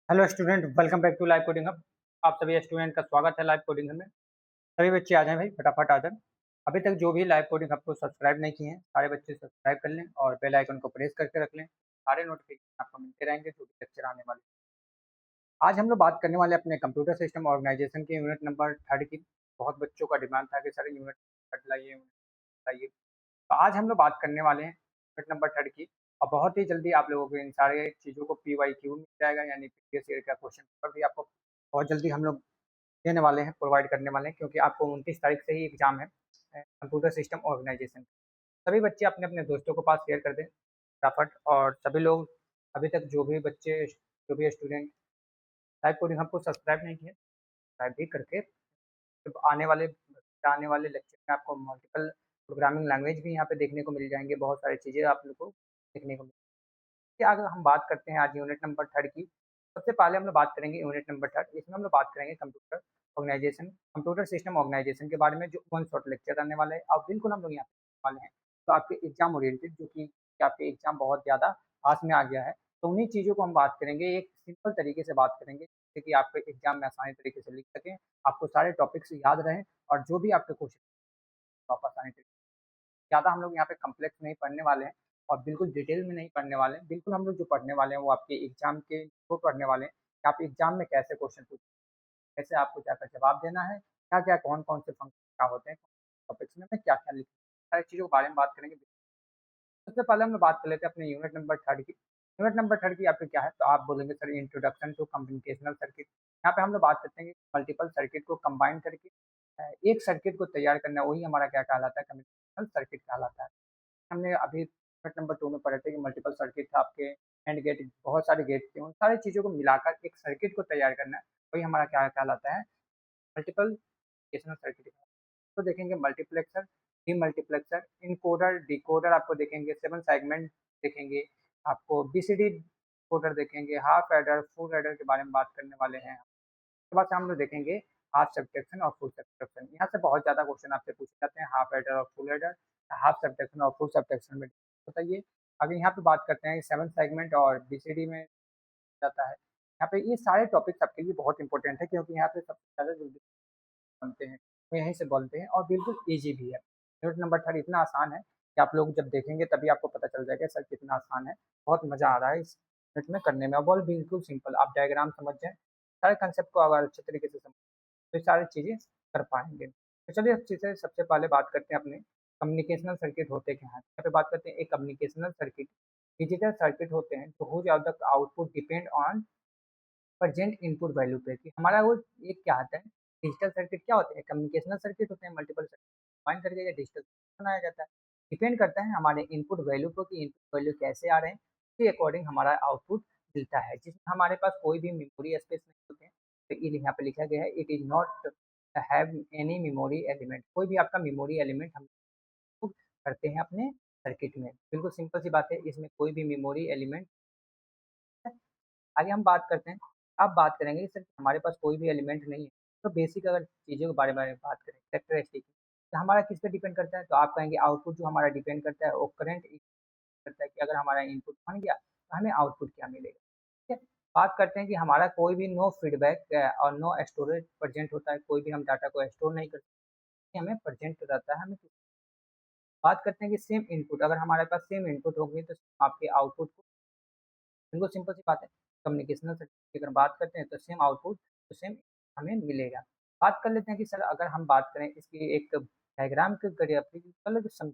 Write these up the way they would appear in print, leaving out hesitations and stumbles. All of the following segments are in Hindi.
Hello student, welcome back to live coding hub. आप सभी स्टूडेंट का स्वागत है लाइव कोडिंग हब में। सभी बच्चे आ जाएं भाई, फटाफट आ जाएं। अभी तक जो भी लाइव कोडिंग हब को सब्सक्राइब नहीं किए हैं, सारे बच्चे सब्सक्राइब कर लें और बेल आइकन को प्रेस करके रख लें। सारे नोटिफिकेशन आपको मिलते रहेंगे जो भी लेक्चर आने वाले हैं। आज हम लोग बात करने वाले हैं अपने कंप्यूटर सिस्टम ऑर्गेनाइजेशन के यूनिट नंबर 3 की। बहुत बच्चों का डिमांड था कि सर यूनिट थर्ड लाइए, यूनिट लाइए। तो आज हम लोग बात करने वाले हैं यूनिट नंबर 3 की। और बहुत ही जल्दी आप लोगों को इन सारे चीज़ों को PYQ मिल जाएगा, यानी प्रीवियस ईयर का क्वेश्चन पेपर भी आपको बहुत जल्दी हम लोग देने वाले हैं, प्रोवाइड करने वाले हैं, क्योंकि आपको 29 तारीख से ही एग्जाम है कंप्यूटर सिस्टम ऑर्गेनाइजेशन। सभी बच्चे अपने अपने दोस्तों को पास शेयर कर दें फटाफट। और सभी लोग अभी तक जो भी बच्चे, जो भी स्टूडेंट लाइव कोडिंग हमको सब्सक्राइब नहीं किए, सब्सक्राइब भी करके जब आने वाले लेक्चर में आपको मल्टीपल प्रोग्रामिंग लैंग्वेज भी यहाँ पे देखने को मिल जाएंगे। बहुत सारी चीज़ें आप लोग को देखने को कि अगर हम बात करते हैं आज यूनिट नंबर 3 की, सबसे पहले हम लोग बात करेंगे यूनिट नंबर 3। इसमें हम लोग बात करेंगे कंप्यूटर सिस्टम ऑर्गेनाइजेशन के बारे में, जो वन शॉट लेक्चर रहने वाला है। और बिल्कुल हम लोग यहाँ पे वाले हैं तो आपके एग्जाम ओरिएंटेड, जो कि आपके एग्जाम बहुत ज़्यादा पास में आ गया है। तो उन्हीं चीज़ों को हम बात करेंगे, एक सिंपल तरीके से बात करेंगे जिससे कि आपके एग्जाम में आसानी तरीके से लिख सकें, आपको सारे टॉपिक्स याद रहें और जो भी आपके क्वेश्चन वापस आने तरीके। ज़्यादा हम लोग यहाँ पे कॉम्प्लेक्स नहीं पढ़ने वाले हैं और बिल्कुल डिटेल में नहीं पढ़ने वाले हैं। बिल्कुल हम लोग जो पढ़ने वाले हैं वो आपके एग्जाम के थ्रू पढ़ने वाले हैं कि आप एग्जाम में कैसे क्वेश्चन पूछें, कैसे आपको क्या-क्या जवाब देना है, क्या-क्या कौन-कौन से फंक्शन क्या होते हैं, टॉपिक्स में क्या-क्या लिखना है, सारी चीज़ों के बारे में बात करेंगे। सबसे पहले हम लोग बात कर लेते हैं अपने यूनिट नंबर 3 की। यूनिट नंबर 3 की आपकी क्या है? तो आप बोलेंगे sir introduction to combinational circuit. यहाँ पे हम लोग बात करते हैं कि मल्टीपल सर्किट को कंबाइन करके एक सर्किट को तैयार करना, वही हमारा क्या कहलाता है? कम्युनिकेशनल सर्किट कहलाता है। हमने अभी यूनिट नंबर 2 में पढ़े थे कि मल्टीपल सर्किट था, आपके एंड गेट, बहुत सारे गेट थे, उन सारी चीज़ों को मिलाकर एक सर्किट को तैयार करना है, वही हमारा क्या कहलाता है? Multiple educational circuit. तो देखेंगे मल्टीप्लेक्सर, डीमल्टीप्लेक्सर, इनकोडर, डिकोडर आपको देखेंगे, 7 सेगमेंट देखेंगे, आपको बीसीडी कोडर देखेंगे, हाफ एडर, फुल एडर के बारे में बात करने वाले हैं। उसके बाद से हम लोग देखेंगे हाफ सब्ट्रैक्शन और फुल सब्ट्रैक्शन। यहाँ से बहुत ज़्यादा क्वेश्चन आपसे पूछे जाते हैं, हाफ एडर और फुल एडर, हाफ सब्ट्रैक्शन और फुल सब्ट्रैक्शन में बताइए। अगर यहाँ पे बात करते हैं 7 सेगमेंट और बीसीडी में जाता है। यहाँ पे ये सारे टॉपिक्स आपके लिए बहुत इंपॉर्टेंट है, क्योंकि यहाँ पे सबसे ज़्यादा जल्दी बनते हैं, वो यहीं से बनते हैं और बिल्कुल ईज़ी भी है। यूनिट नंबर 3 इतना आसान है कि आप लोग जब देखेंगे तभी आपको पता चल जाएगा सर कितना आसान है। बहुत मज़ा आ रहा है इस यूनिट में करने में, और बॉल बिल्कुल सिंपल, आप डायग्राम समझ जाएँ, सारे कंसेप्ट को अगर अच्छे तरीके से समझ तो ये सारी चीज़ें कर पाएँगे। तो चलिए अब चीज़ें सबसे पहले बात करते हैं अपने कम्युनिकेशनल सर्किट होते क्या हैं? यहाँ पे बात करते हैं एक कम्युनिकेशनल सर्किट, डिजिटल सर्किट होते हैं तो whose are the output depend on present input value पे, कि हमारा वो एक क्या आता है, डिजिटल सर्किट क्या होते हैं, कम्युनिकेशनल सर्किट होते हैं, मल्टीपल सर्किट कंबाइन करके डिजिटल बनाया जाता है। डिपेंड करता है हमारे इनपुट वैल्यू पर कि इनपुट वैल्यू कैसे आ रहे हैं, उसके अकॉर्डिंग हमारा आउटपुट मिलता है, जिसमें हमारे पास कोई भी मेमोरी स्पेस नहीं होते हैं। तो ये यहाँ पे लिखा गया है, it is not have any memory element, कोई भी आपका मेमोरी एलिमेंट हम put करते हैं अपने सर्किट में। बिल्कुल सिंपल सी बात है, इसमें कोई भी मेमोरी एलिमेंट। आगे हम बात करते हैं, अब बात करेंगे कि सर हमारे पास कोई भी एलिमेंट नहीं है, तो बेसिक अगर चीज़ों के बारे में बात करें, कैरेक्टरिस्टिक, तो हमारा किस पे डिपेंड करता है? तो आप कहेंगे आउटपुट जो हमारा डिपेंड करता है वो करंट करता है कि अगर हमारा इनपुट बन गया तो हमें आउटपुट क्या मिलेगा। ठीक है? बात करते हैं कि हमारा कोई भी नो फीडबैक और नो स्टोरेज प्रेजेंट होता है, कोई भी हम डाटा को स्टोर नहीं करते, हमें प्रेजेंट रहता है, हमें बात करते हैं कि सेम इनपुट, अगर हमारे पास सेम इनपुट होगी तो आपके आउटपुट को, बिल्कुल सिंपल सी बात है। कम्युनिकेशनल सर्किट की अगर बात करते हैं तो सेम आउटपुट तो सेम हमें मिलेगा। बात कर लेते हैं कि सर अगर हम बात करें इसकी एक डायग्राम के जरिए अपनी मतलब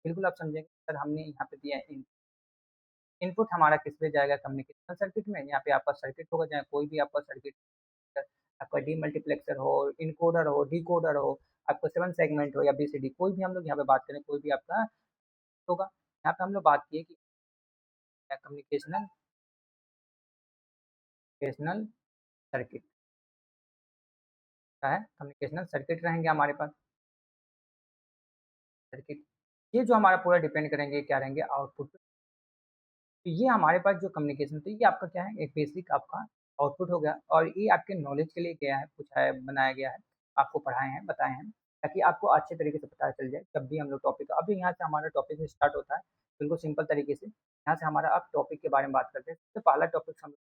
बिल्कुल आप समझेंगे सर हमने यहाँ पे दिया है इनपुट हमारा किस पे जाएगा, कम्युनिकेशनल सर्किट में। यहाँ पे आपका सर्किट होगा, चाहे कोई भी आपका सर्किट, आपका डीमल्टीप्लेक्सर हो, इनकोडर हो, डिकोडर हो, आपको 7 सेगमेंट हो या बीसीडी, कोई भी हम लोग यहाँ पे बात करें, कोई भी आपका होगा। यहाँ पे हम लोग बात किए कि कम्युनिकेशनल कम्युनिकेशनल सर्किट क्या है, कम्युनिकेशनल सर्किट रहेंगे हमारे पास सर्किट। ये जो हमारा पूरा डिपेंड करेंगे क्या रहेंगे, आउटपुट पे। तो ये हमारे पास जो कम्युनिकेशन, तो ये आपका क्या है, एक बेसिक आपका आउटपुट हो गया, और ये आपके नॉलेज के लिए गया है, पूछा है, बनाया गया है, आपको पढ़ाए हैं, बताए हैं, ताकि आपको अच्छे तरीके से पता चल जाए जब भी हम लोग टॉपिक, अभी यहाँ से हमारा टॉपिक स्टार्ट होता है बिल्कुल सिंपल तरीके से। यहाँ से हमारा अब टॉपिक के बारे में बात करते हैं। सबसे पहला टॉपिक हम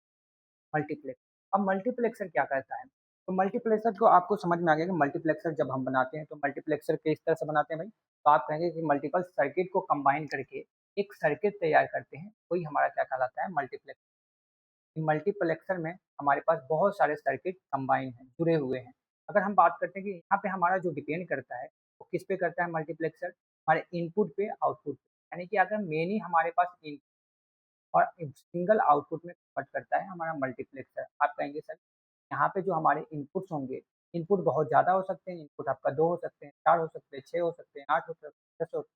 मल्टीप्लेक्स, अब मल्टीप्लेक्सर क्या करता है? तो मल्टीप्लेक्सर को आपको समझ में आ गया कि मल्टीप्लेक्सर जब हम बनाते हैं तो मल्टीप्लेक्सर किस तरह से बनाते हैं भाई? तो आप कहेंगे कि मल्टीपल सर्किट को कंबाइन करके एक सर्किट तैयार करते हैं, वही हमारा क्या कहलाता है? मल्टीप्लेक्स। मल्टीप्लेक्सर में हमारे पास बहुत सारे सर्किट कंबाइन हैं, जुड़े हुए हैं। अगर हम बात करते हैं कि यहाँ पे हमारा जो डिपेंड करता है, वो किस पे करता है मल्टीप्लेक्सर? हमारे इनपुट पे, आउटपुट पे। यानी कि अगर मेन ही हमारे पास इन और एक सिंगल आउटपुट में कन्वर्ट करता है हमारा मल्टीप्लेक्सर। आप कहेंगे सर यहाँ पे जो हमारे इनपुट्स होंगे, इनपुट बहुत ज़्यादा हो सकते हैं, इनपुट आपका 2 हो सकते हैं, 4 हो सकते हैं, 6 हो सकते हैं, 8 हो सकते हैं, 10 हो सकते हैं।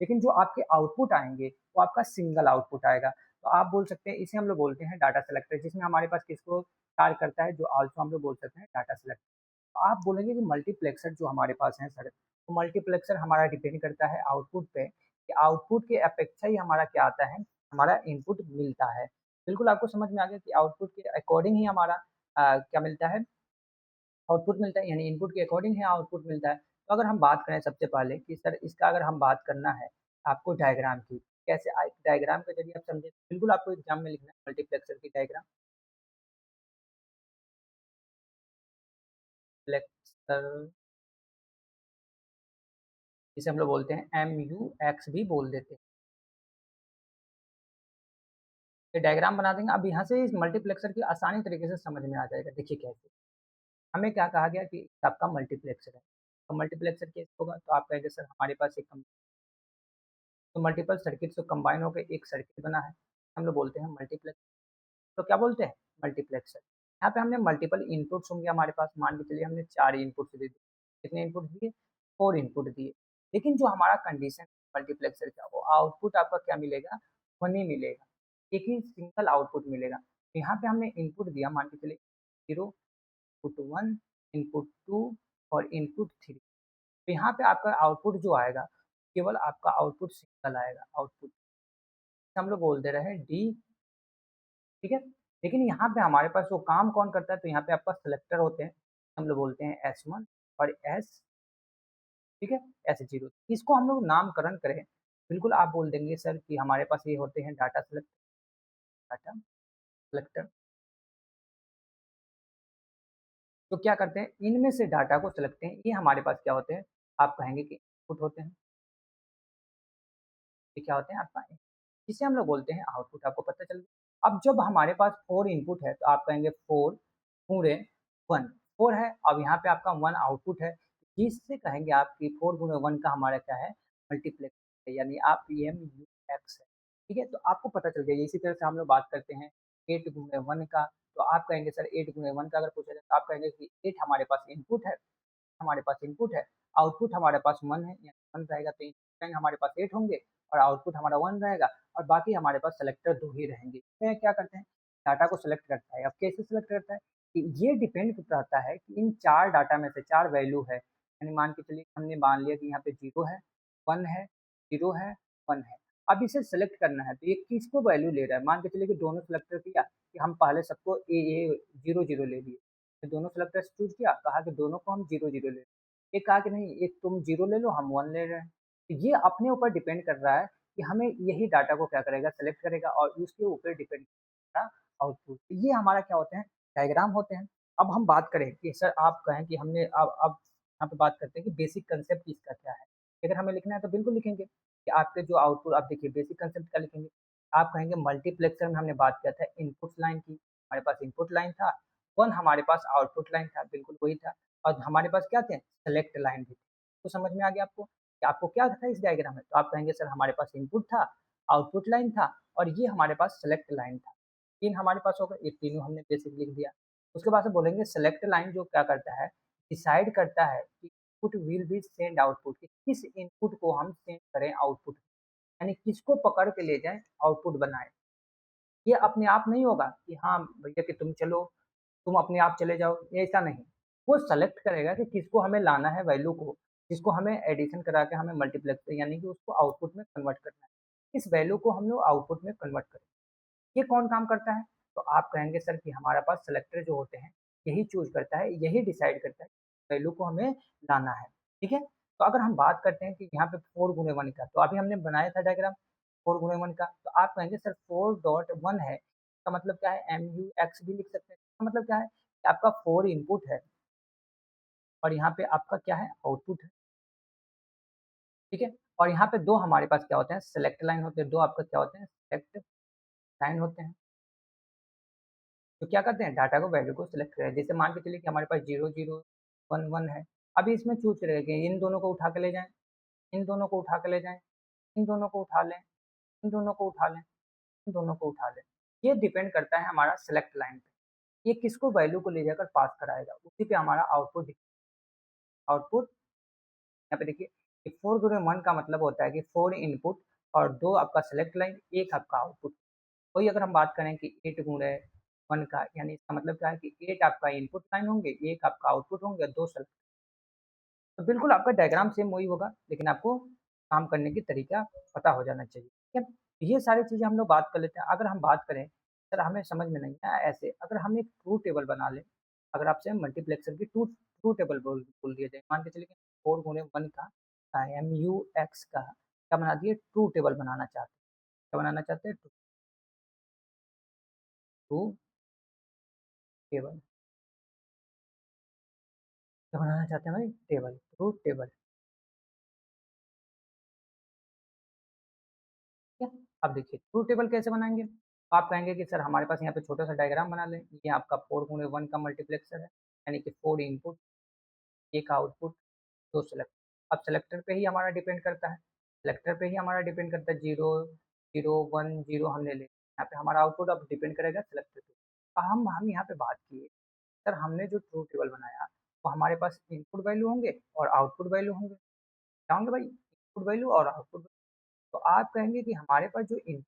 लेकिन जो आपके आउटपुट आएँगे, वो आपका सिंगल आउटपुट आएगा। तो आप बोल सकते हैं इसे हम लोग बोलते हैं डाटा सेलेक्टर जिसमें हमारे पास किसको कार्य करता है जो आल्सो हम लोग बोल सकते हैं डाटा सेलेक्टर। तो आप बोलेंगे कि मल्टीप्लेक्सर जो हमारे पास है सर, तो मल्टीप्लेक्सर हमारा डिपेंड करता है आउटपुट पे, कि आउटपुट के अपेक्षा ही हमारा क्या आता है, हमारा इनपुट मिलता है। बिल्कुल आपको समझ में आ गया कि आउटपुट के अकॉर्डिंग ही हमारा क्या मिलता है, आउटपुट मिलता है, यानी इनपुट के अकॉर्डिंग ही आउटपुट मिलता है। तो अगर हम बात करें सबसे पहले कि सर इसका अगर हम बात करना है आपको डायग्राम की, कैसे डायग्राम के ज़रिए आप समझे, बिल्कुल आपको एग्ज़ाम में लिखना है मल्टीप्लेक्सर की डायग्राम। प्लेक्सर जिसे हम लोग बोलते हैं MUX भी बोल देते हैं। ये डायग्राम बना देंगे, अब यहाँ से इस मल्टीप्लेक्सर की आसानी तरीके से समझ में आ जाएगा। देखिए कैसे, हमें क्या कहा गया कि आपका मल्टीप्लेक्सर है, तो मल्टीप्लेक्सर कैसे होगा? तो आप कहेंगे सर हमारे पास एक तो मल्टीपल सर्किट से कंबाइन होकर एक सर्किट बना है, हम लोग बोलते हैं मल्टीप्लेक्स। तो क्या बोलते हैं? मल्टीप्लेक्सर। यहाँ पे हमने मल्टीपल इनपुट्स होंगे हमारे पास, मान के चलिए हमने 4 इनपुट्स दे दिए। कितने इनपुट दिए? 4 इनपुट दिए। लेकिन जो हमारा कंडीशन मल्टीप्लेक्सर का, वो आउटपुट आपका क्या मिलेगा? 1 ही मिलेगा। एक ही सिंगल आउटपुट मिलेगा। तो यहाँ पे हमने इनपुट दिया, मान के चलिए 0, इनपुट 1, इनपुट 2 और इनपुट 3। तो यहाँ पे आपका आउटपुट जो आएगा, केवल आपका आउटपुट सिंगल आएगा, आउटपुट हम लोग बोल दे रहे हैं डी, ठीक है? लेकिन यहाँ पे हमारे पास वो काम कौन करता है, तो यहाँ पे आपका सिलेक्टर होते हैं, हम लोग बोलते हैं S1 और S, ठीक है? S0। इसको हम लोग नामकरण करें, बिल्कुल आप बोल देंगे सर कि हमारे पास ये होते हैं डाटा सेलेक्टर। तो क्या करते हैं, इनमें से डाटा को सेलेक्ट हैं, ये हमारे पास क्या होते हैं, आप कहेंगे कि इनपुट होते हैं। ये क्या होते हैं आपका, जिसे हम लोग बोलते हैं आउटपुट, आपको पता चल गया। अब जब हमारे पास 4 इनपुट है तो आप कहेंगे 4 पूरे 1, 4 है, अब यहाँ पे आपका 1 आउटपुट है, जिससे कहेंगे आप कि 4 गुणे 1 का हमारा क्या है, मल्टीप्लेक्स है, यानी आप MUX है, ठीक है? तो आपको पता चल गया। इसी तरह से हम लोग बात करते हैं 8 गुणे 1 का, तो आप कहेंगे सर 8 गुणे 1 का अगर पूछा जाए तो आप कहेंगे कि 8 हमारे पास इनपुट है, हमारे पास इनपुट है, आउटपुट हमारे पास 1 है, यानी 1 रहेगा, तो इनपुट हमारे पास 8 होंगे और आउटपुट हमारा 1 रहेगा और बाकी हमारे पास सेलेक्टर 2 ही रहेंगे। तो ये क्या करते हैं, डाटा को सेलेक्ट करता है। अब कैसे सेलेक्ट करता है? कि ये डिपेंड रहता है कि इन 4 डाटा में से 4 वैल्यू है, यानी मान के चलिए हमने मान लिया कि यहाँ पे 0 है, 1 है, 0 है, 1 है। अब इसे सेलेक्ट करना है, तो ये किसको वैल्यू ले रहा है? मान के चलिए कि दोनों सेलेक्टर किया कि हम पहले सबको ए 0 ले लिए, तो दोनों सेलेक्टर्स चूज़ किया, कहा कि दोनों को हम 0 ले, एक कहा कि नहीं एक तुम 0 ले लो, हम 1 ले रहे हैं। तो ये अपने ऊपर डिपेंड कर रहा है कि हमें यही डाटा को क्या करेगा, सेलेक्ट करेगा और उसके ऊपर डिपेंड करेगा आउटपुट। ये हमारा क्या होते हैं, डायग्राम होते हैं। अब हम बात करें कि सर आप कहें कि हमने अब यहाँ पे बात करते हैं कि बेसिक कंसेप्ट इसका क्या है। अगर हमें लिखना है तो बिल्कुल लिखेंगे कि आपके जो आउटपुट, आप देखिए बेसिक कंसेप्ट क्या लिखेंगे, आप कहेंगे मल्टीप्लेक्सर में हमने बात किया था इनपुट लाइन की, हमारे पास इनपुट लाइन था, 1 हमारे पास आउटपुट लाइन था, बिल्कुल वही था और हमारे पास क्या थे, सेलेक्ट लाइन भी थी। तो समझ में आ गया आपको कि आपको क्या था इस डायग्राम में? तो आप कहेंगे सर हमारे पास इनपुट था, आउटपुट लाइन था और ये हमारे पास सेलेक्ट लाइन था। 3 हमारे पास हो गए, ये तीनों हमने बेसिक लिख दिया। उसके बाद से बोलेंगे सेलेक्ट लाइन जो क्या करता है, डिसाइड करता है कि input will be send output, कि किस इनपुट को हम सेंड करें आउटपुट, यानी किसको पकड़ के ले जाएँ आउटपुट बनाएँ। ये अपने आप नहीं होगा कि हाँ भैया कि तुम चलो, तुम अपने आप चले जाओ, ऐसा नहीं। वो सेलेक्ट करेगा कि किसको हमें लाना है वैल्यू को, जिसको हमें एडिशन करा के हमें मल्टीप्लेक्स यानी कि उसको आउटपुट में कन्वर्ट करना है। इस वैल्यू को हम लोग आउटपुट में कन्वर्ट करें। ये कौन काम करता है? तो आप कहेंगे सर कि हमारे पास सेलेक्टर जो होते हैं, यही चूज़ करता है, यही डिसाइड करता है, वैल्यू को हमें लाना है, ठीक है? तो अगर हम बात करते हैं कि यहाँ पे 4 गुणे 1 का, तो अभी हमने बनाया था डायग्राम 4 गुणे 1 का, तो आप कहेंगे सर 4 डॉट 1 है, इसका मतलब क्या है? MUX भी लिख सकते हैं। इसका मतलब क्या है कि आपका 4 इनपुट है और यहाँ पे आपका क्या है आउटपुट है, ठीक है? और यहाँ पे 2 हमारे पास क्या होते हैं सेलेक्ट लाइन होते हैं, 2 आपका क्या होते हैं सेलेक्ट लाइन होते हैं। तो क्या करते हैं डाटा को वैल्यू को सिलेक्ट करें। जैसे मान के चलिए कि हमारे पास 0, 0, 1, 1 है। अभी इसमें चूज़ करेगा कि इन दोनों को उठा के ले जाएँ, इन दोनों को उठा के ले जाएँ, इन दोनों को उठा लें, इन दोनों को उठा लें, इन दोनों को उठा लें। ये डिपेंड करता है हमारा सेलेक्ट लाइन पे। ये किसको वैल्यू को ले जाकर पास कराएगा, उसी पे हमारा आउटपुट यहाँ पे देखिए कि 4 गुणे 1 का मतलब होता है कि 4 इनपुट और 2 आपका सेलेक्ट लाइन, 1 आपका आउटपुट। वही अगर हम बात करें कि 8 गुणे 1 का यानी इसका मतलब क्या है कि 8 आपका इनपुट लाइन होंगे, 1 आपका आउटपुट होंगे, 2 सेलेक्ट। तो बिल्कुल आपका डायग्राम सेम वही होगा, लेकिन आपको काम करने की तरीका पता हो जाना चाहिए, ठीक है? ये सारी चीज़ें हम लोग बात कर लेते हैं। अगर हम बात करें, सर हमें समझ में नहीं आया ऐसे, अगर हम एक ट्रूथ टेबल बना लें, अगर आपसे मल्टीप्लेक्सर की ट्रूथ टेबल बोल दिया जाए, मान के चलिए कि 4 गुणे 1 का MUX का क्या बना दिए ट्रूथ टेबल बनाना चाहते हैं। क्या बनाना चाहते हैं? Truth table. क्या बनाना चाहते हैं भाई? Table, truth table. ठीक है? अब देखिए ट्रूथ टेबल कैसे बनाएँगे? आप कहेंगे कि सर हमारे पास यहाँ पे छोटा-सा डायग्राम बना लें, ये आपका 4 गुणे 1 का मल्टीप्लेक्सर है, यानी कि 4 इनपुट, 1 आउटपुट, 2 सेलेक्ट। अब सेलेक्टर पे ही हमारा डिपेंड करता है, सेलेक्टर पे ही हमारा डिपेंड करता है 0, 0, 1, 0 हमने ले यहाँ पे हमारा आउटपुट अब डिपेंड करेगा सेलेक्टर पे। हम यहाँ पे बात किए, सर हमने जो ट्रूथ टेबल बनाया, वो हमारे पास इनपुट वैल्यू होंगे और आउटपुट वैल्यू होंगे। क्या होंगे भाई? इनपुट वैल्यू और आउटपुट। तो आप कहेंगे कि हमारे पास जो इन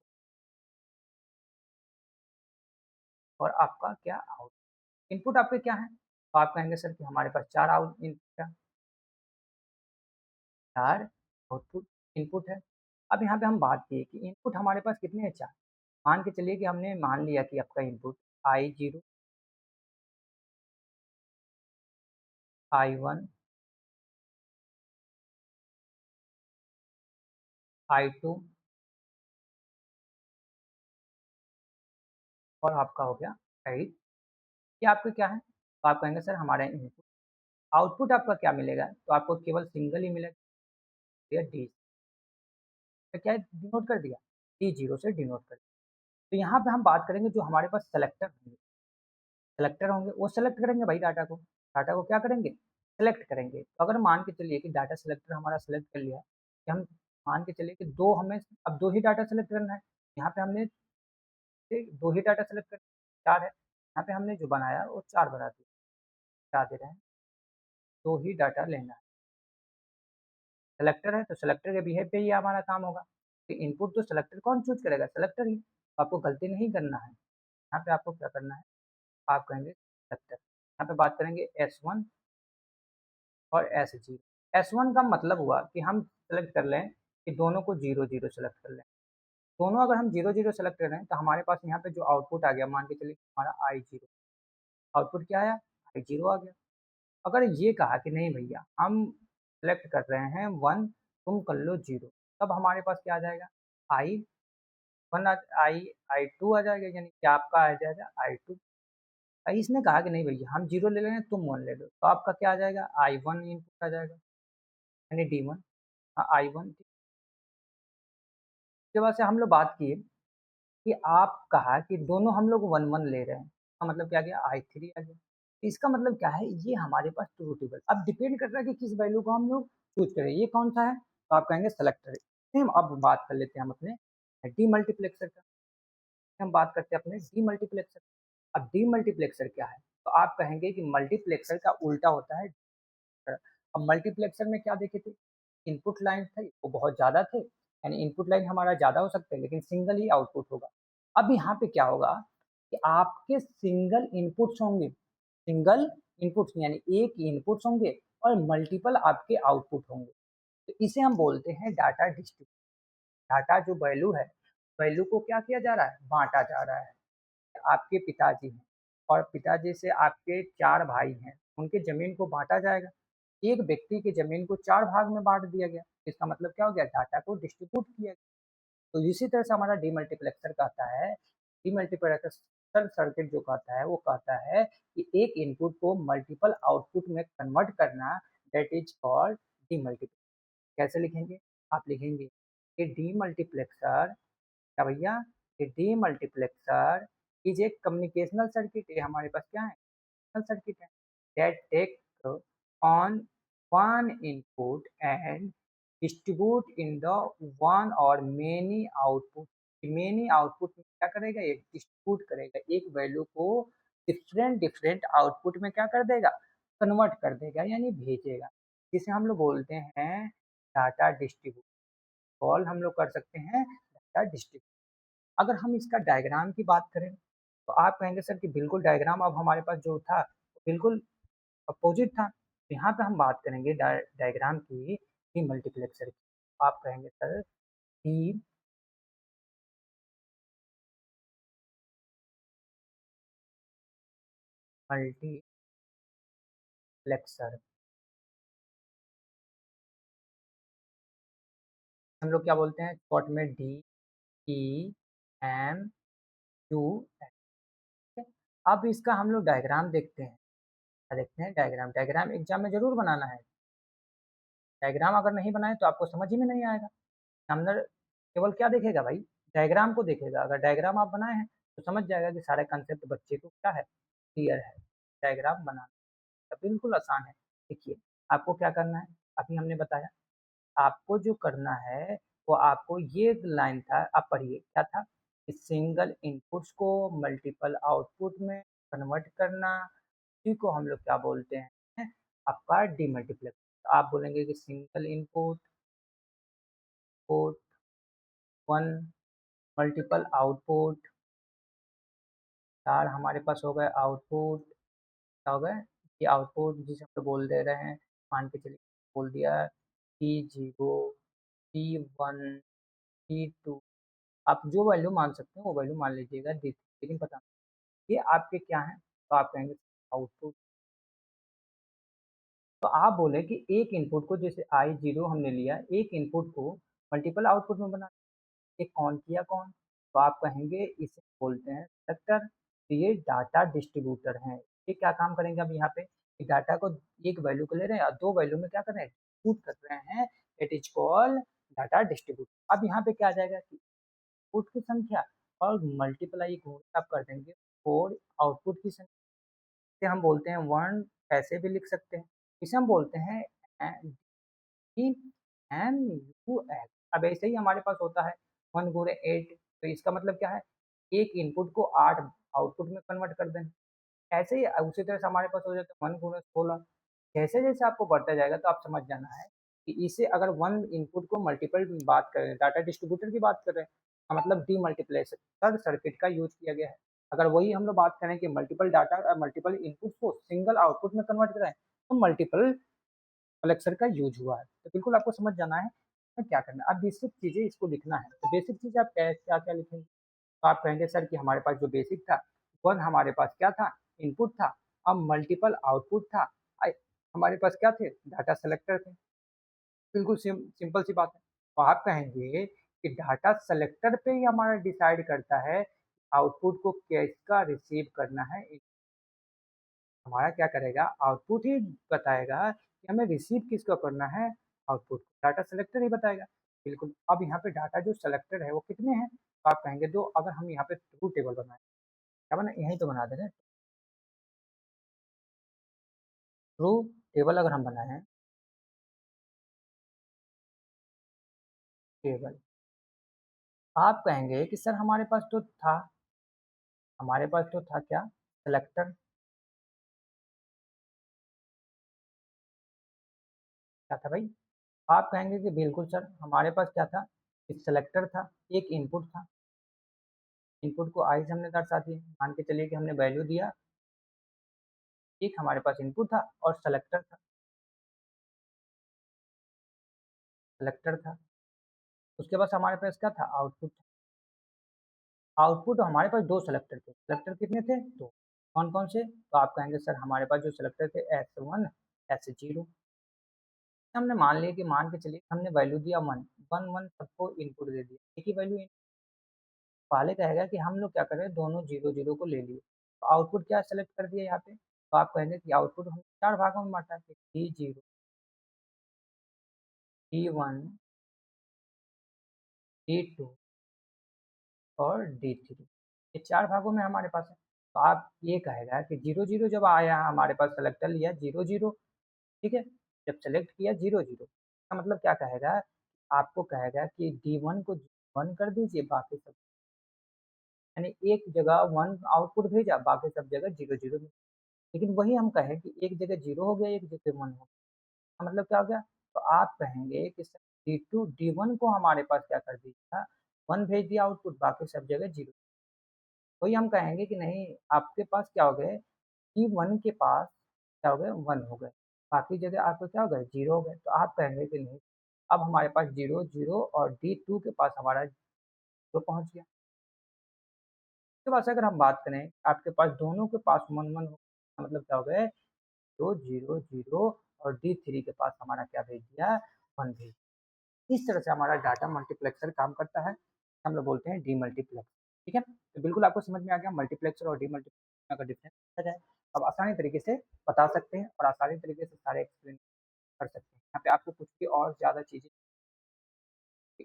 और आपका क्या आउट इनपुट आपके क्या हैं? तो आप कहेंगे सर कि हमारे पास 4 इनपुट है, 4 आउटपुट इनपुट है। अब यहाँ पे हम बात किए कि इनपुट हमारे पास कितने हैं 4। मान के चलिए कि हमने मान लिया कि आपका इनपुट I0, I1, I2 और आपका हो गया 8। ये आपके क्या है? तो आप कहेंगे सर हमारा इनपुट आउटपुट आपका क्या मिलेगा? तो आपको केवल सिंगल ही मिलेगा या डी से क्या डिनोट कर दिया? D0 से डिनोट कर दिया। तो यहाँ पे हम बात करेंगे जो हमारे पास सेलेक्टर होंगे, वो सेलेक्ट करेंगे भाई डाटा को क्या करेंगे? सेलेक्ट करेंगे। तो अगर मान के चलिए कि डाटा सेलेक्टर हमारा सेलेक्ट कर लिया, कि हम मान के चलिए कि 2 हमें अब 2 ही डाटा सेलेक्ट करना है। यहाँ पे हमने 2 ही डाटा सेलेक्ट कर 4 है। यहाँ पे हमने जो बनाया वो 4 बना दिया, क्या दे रहे हैं? 2 ही डाटा लेना है। सेलेक्टर है तो सेलेक्टर के बिहेव पे ही हमारा काम होगा। तो इनपुट तो सेलेक्टर कौन चूज़ करेगा? सेलेक्टर ही। तो आपको गलती नहीं करना है। यहाँ पे आपको क्या करना है? आप कहेंगे सेलेक्टर। यहाँ पे बात करेंगे S1 और S0। S1 का मतलब हुआ कि हम सेलेक्ट कर लें कि दोनों को 0, 0 सेलेक्ट कर लें। दोनों अगर हम 0, 0 सेलेक्ट कर रहे हैं तो हमारे पास यहाँ पे जो आउटपुट आ गया मान के चलिए हमारा I0 आउटपुट क्या आया? I0 आ गया। अगर ये कहा कि नहीं भैया हम सेलेक्ट कर रहे हैं 1 तुम कर लो 0 तब हमारे पास क्या आ जाएगा? I1 I2 आ जाएगा यानी कि आपका आ जाएगा I2। इसने कहा कि नहीं भैया हम 0 ले लेंगे तुम 1 ले लो तो आपका क्या आ जाएगा? I1 इनपुट आ जाएगा यानी D1। हाँ, I1 उसके बाद से हम लोग बात किए कि आप कहा कि दोनों हम लोग 1-1 ले रहे हैं, इसका मतलब क्या आ गया? I3 आ गया। तो इसका मतलब क्या है? ये हमारे पास ट्रुथ टेबल अब डिपेंड करता है कि किस वैल्यू को हम लोग चूज़ करें। ये कौन-सा है? तो आप कहेंगे सेलेक्टर। सेम अब बात कर लेते हैं हम अपने डीमल्टीप्लेक्सर का। हम बात करते हैं अपने डीमल्टीप्लेक्सर। अब डीमल्टीप्लेक्सर क्या है? तो आप कहेंगे कि मल्टीप्लेक्सर का उल्टा होता है डिकोडर। अब मल्टीप्लेक्सर में क्या देखे थे? इनपुट लाइन थे वो बहुत ज़्यादा थे, यानी इनपुट लाइन हमारा ज़्यादा हो सकता है लेकिन सिंगल ही आउटपुट होगा। अब यहाँ पे क्या होगा कि आपके सिंगल इनपुट्स होंगे, सिंगल इनपुट्स यानी एक इनपुट्स होंगे और मल्टीपल आपके आउटपुट होंगे। तो इसे हम बोलते हैं डाटा डिस्ट्रीब्यूशन। डाटा जो वैल्यू है, वैल्यू को क्या किया जा रहा है? बाँटा जा रहा है। आपके पिताजी हैं और पिताजी से आपके 4 भाई हैं, उनके ज़मीन को बाँटा जाएगा। एक व्यक्ति की ज़मीन को 4 भाग में बाँट दिया गया, इसका मतलब क्या हो गया? डाटा को डिस्ट्रीब्यूट किया गया। तो इसी तरह से हमारा डीमल्टीप्लेक्सर कहता है, डीमल्टीप्लेक्सर मल्टीप्लेक्सर सर्किट जो कहता है वो कहता है कि एक इनपुट को मल्टीपल आउटपुट में कन्वर्ट करना, दैट इज कॉल्ड डीमल्टीप्लेक्सर। कैसे लिखेंगे? आप लिखेंगे कि डीमल्टीप्लेक्सर क्या भैया? ये demultiplexer is a communicational circuit. ये हमारे पास क्या है? सर्किट है that take on one input and distribute in the one or many output। many output में क्या करेगा? ये डिस्ट्रीब्यूट करेगा, एक वैल्यू को डिफरेंट डिफरेंट आउटपुट में क्या कर देगा? कन्वर्ट कर देगा यानी भेजेगा, जिसे हम लोग बोलते हैं डाटा डिस्ट्रीब्यूट। कॉल हम लोग कर सकते हैं डाटा डिस्ट्रीब्यूट। अगर हम इसका डायग्राम की बात करें तो आप कहेंगे सर कि बिल्कुल डायग्राम अब हमारे पास जो था बिल्कुल अपोजिट था। तो यहाँ पे हम बात करेंगे डायग्राम की मल्टीप्लेक्सर की। आप कहेंगे सर कि मल्टीप्लेक्सर हम लोग क्या बोलते हैं शॉर्ट में? D E M U X. अब इसका हम लोग डायग्राम देखते हैं। क्या देखते हैं? डायग्राम। डायग्राम एग्जाम में जरूर बनाना है। डायग्राम अगर नहीं बनाए तो आपको समझ ही में नहीं आएगा। एग्जामिनर केवल क्या देखेगा भाई? डायग्राम को देखेगा। अगर डायग्राम आप बनाए हैं तो समझ जाएगा कि सारे कंसेप्ट बच्चे को क्या है, क्लियर है। डायग्राम बनाना बिल्कुल आसान है। देखिए आपको क्या करना है, अभी हमने बताया। आपको जो करना है वो आपको ये लाइन था, आप पढ़िए क्या था कि सिंगल इनपुट्स को मल्टीपल आउटपुट में कन्वर्ट करना, इसी को हम लोग क्या बोलते हैं? आपका डीमल्टीप्लेक्स। तो आप बोलेंगे कि single input port one, multiple output, चार हमारे पास हो गए आउटपुट। क्या हो गए? ये आउटपुट जिसे हम लोग बोल दे रहे हैं, मान के चलिए बोल दिया P0, P1, P2। आप जो वैल्यू मान सकते हैं वो वैल्यू मान लीजिएगा, लेकिन पता नहीं ये आपके क्या है। तो आप कहेंगे आउटपुट। तो आप बोले कि एक इनपुट को, जैसे I0 हमने लिया, एक इनपुट को मल्टीपल आउटपुट में बना, ये कौन किया? कौन? तो आप कहेंगे इसे बोलते हैं सेलेक्टर। तो ये डाटा डिस्ट्रीब्यूटर हैं। ये क्या काम करेंगे? अब यहाँ पे कि डाटा को एक वैल्यू को ले रहे हैं और दो वैल्यू में क्या कर रहे हैं? डिस्ट्रीब्यूट कर रहे हैं। It is called data distributor. अब यहाँ पे क्या आ जाएगा कि इनपुट की संख्या और मल्टीप्लाई को आप कर देंगे और आउटपुट की संख्या। इसे हम बोलते हैं वन, ऐसे भी लिख सकते हैं। इसे हम बोलते हैं एम यू एल। अब ऐसे ही हमारे पास होता है 1 गुणे 8। तो इसका मतलब क्या है? एक इनपुट को 8 आउटपुट में कन्वर्ट कर देना। ऐसे ही उसी तरह से हमारे पास हो जाता है 1 गुणे 16। जैसे जैसे आपको बढ़ता जाएगा तो आप समझ जाना है कि इसे अगर वन इनपुट को मल्टीपल बात करें, डाटा डिस्ट्रीब्यूटर की बात कर रहे हैं, का मतलब डीमल्टीप्लेक्सर सर्किट का यूज किया गया है। अगर वही हम लोग बात करें कि मल्टीपल डाटा और मल्टीपल इनपुट को सिंगल आउटपुट में कन्वर्ट करें तो मल्टीपल प्लेक्सर का यूज हुआ है। तो बिल्कुल आपको समझ जाना है क्या करना है। अब बेसिक चीज़ें इसको लिखना है। तो बेसिक चीज़ें आप क्या क्या लिखेंगे? तो आप कहेंगे सर कि हमारे पास जो बेसिक था, वन हमारे पास क्या था? इनपुट था। अब मल्टीपल आउटपुट था। आई- हमारे पास क्या थे? डाटा सेलेक्टर थे। बिल्कुल सिंपल सी बात है। तो आप कहेंगे कि डाटा सेलेक्टर पे ही हमारा डिसाइड करता है आउटपुट को किसका रिसीव करना है। हमारा क्या करेगा? आउटपुट ही बताएगा कि हमें रिसीव किसको करना है। आउटपुट डाटा सेलेक्टर ही बताएगा। बिल्कुल। अब यहाँ पे डाटा जो सेलेक्टर है वो कितने हैं? तो आप कहेंगे दो। अगर हम यहाँ पे ट्रू टेबल बनाए, क्या बना? यहीं तो बना दे रहे हैं। ट्रू टेबल अगर हम बनाए हैं, टेबल, आप कहेंगे कि सर हमारे पास तो था, हमारे पास तो था क्या? सेलेक्टर। क्या था भाई? आप कहेंगे कि बिल्कुल सर हमारे पास क्या था? एक सेलेक्टर था, एक इनपुट था। इनपुट को आई से हमने दर्शा दिया। मान के चलिए कि हमने वैल्यू दिया, एक हमारे पास इनपुट था और सेलेक्टर था। सेलेक्टर था। उसके बाद हमारे पास क्या था? आउटपुट। आउटपुट हमारे पास दो सेलेक्टर थे। सेलेक्टर कितने थे? दो। कौन कौन से? तो आप कहेंगे सर हमारे पास जो सेलेक्टर थे S1, S0। हमने मान लिया कि मान के चलिए हमने वैल्यू दिया वन, वन वन सबको इनपुट दे दिया, एक ही वैल्यू। पहले कहेगा कि हम लोग क्या करें, दोनों 0-0 को ले लिए। तो आउटपुट क्या सेलेक्ट कर दिया यहाँ पे? तो आप कहेंगे कि आउटपुट हम 4 भागों में बाँटा कि D0, D1, D2 और D3, ये 4 भागों में हमारे पास है। तो आप ये कहेगा कि 0-0 जब आया हमारे पास, सेलेक्टर लिया 0-0, ठीक है? जब सेलेक्ट किया 0-0, इसका मतलब क्या कहेगा? आपको कहेगा कि D1 को 1 कर दीजिए, बाकी सब यानी एक जगह 1 आउटपुट भेजा, बाकी सब जगह 0-0। लेकिन वही हम कहें कि एक जगह 0 हो गया, एक जगह 1 हो गया, इसका मतलब क्या हो गया? तो आप कहेंगे कि सर D2 D1 को हमारे पास क्या कर दीजिएगा, 1 भेज दिया आउटपुट, बाकी सब जगह 0। वही हम कहेंगे कि नहीं, आपके पास क्या हो गए, D1 के पास क्या हो गए, 1 हो गए, बाकी जगह आपको क्या हो गए, 0 हो गए। तो आप कहेंगे कि नहीं, अब हमारे पास 0-0 और D2 के पास हमारा 0 पहुँच गया। उसके बाद से अगर हम बात करें, आपके पास दोनों के पास 1-1 हो, मतलब क्या हो गए, 2-0-0 और D3 के पास हमारा क्या भेज दिया, 1 भेज दिया। इस तरह से हमारा डाटा मल्टीप्लेक्सर काम करता है, हम लोग बोलते हैं डीमल्टीप्लेक्स। ठीक है? तो बिल्कुल आपको समझ में आ गया मल्टीप्लेक्सर और डीमल्टीप्लेक्सर का डिफरेंस क्या है। अब आसानी तरीके से बता सकते हैं और आसानी तरीके से सारे एक्सप्लेन कर सकते हैं। यहाँ पे आपको कुछ भी और ज़्यादा चीज़ें,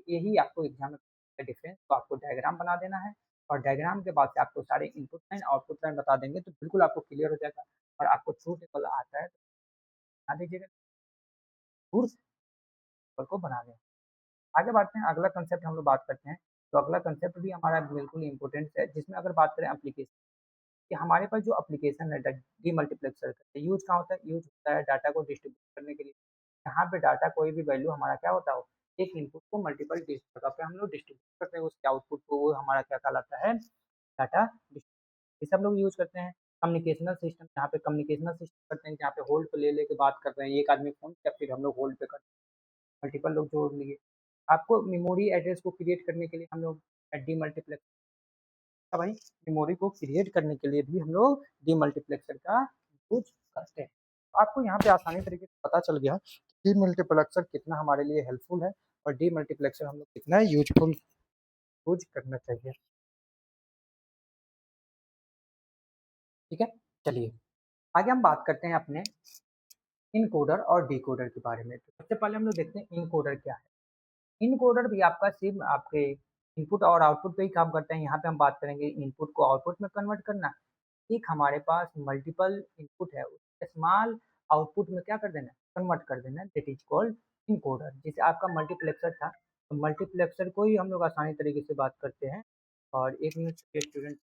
यही आपको एग्जाम में डिफरेंस, तो आपको डायग्राम बना देना है और डायग्राम के बाद से आपको सारे इनपुट लाइन आउटपुट लाइन बता देंगे, तो बिल्कुल आपको क्लियर हो जाएगा। और आपको ट्रू टेबल आता है तो बना दीजिएगा, ट्रू टेबल को बना लें। आगे बढ़ते हैं, अगला कंसेप्ट हम लोग बात करते हैं। तो अगला कंसेप्ट भी हमारा बिल्कुल इम्पोर्टेंट है, जिसमें अगर बात करें एप्लीकेशन, कि हमारे पास जो एप्लीकेशन है डीमल्टीप्लेक्सर का यूज़ कहाँ होता है? यूज़ होता है डाटा को डिस्ट्रीब्यूट करने के लिए। यहाँ पे डाटा कोई भी वैल्यू हमारा क्या होता है, एक इनपुट को मल्टीपल जगह पे हम लोग डिस्ट्रीब्यूट करते हैं, उसके आउटपुट को, वो हमारा क्या कहलाता है, डाटा। ये सब लोग यूज़ करते हैं। कम्युनिकेशनल सिस्टम, जहाँ पे कम्युनिकेशनल सिस्टम करते हैं, जहाँ पे होल्ड पे ले लेके बात कर रहे हैं, एक आदमी फ़ोन किया फिर हम लोग होल्ड पे करते हैं, मल्टीपल लोग जोड़ लिए। आपको मेमोरी एड्रेस को क्रिएट करने के लिए हम लोग डीमल्टीप्लेक्स, भाई मेमोरी को क्रिएट करने के लिए भी हम लोग डीमल्टीप्लेक्सर का यूज करते हैं। तो आपको यहाँ पे आसानी तरीके से पता चल गया कि डीमल्टीप्लेक्सर कितना हमारे लिए हेल्पफुल है और डीमल्टीप्लेक्सर हम लोग कितना यूजफुल यूज करना चाहिए। ठीक है, चलिए आगे हम बात करते हैं अपने इनकोडर और डिकोडर के बारे में। तो सबसे पहले हम लोग देखते हैं इनकोडर क्या है। इनकोडर भी आपका सिर्फ आपके इनपुट और आउटपुट पे ही काम करता है। यहाँ पे हम बात करेंगे इनपुट को आउटपुट में कन्वर्ट करना। एक हमारे पास मल्टीपल इनपुट है, उसको स्मॉल आउटपुट में क्या कर देना है, कन्वर्ट कर देना है, दैट इज कॉल्ड इनकोडर। जैसे आपका मल्टीप्लेक्सर था, तो मल्टीप्लेक्सर को ही हम लोग आसानी तरीके से बात करते हैं। और एक मिनट स्टूडेंट,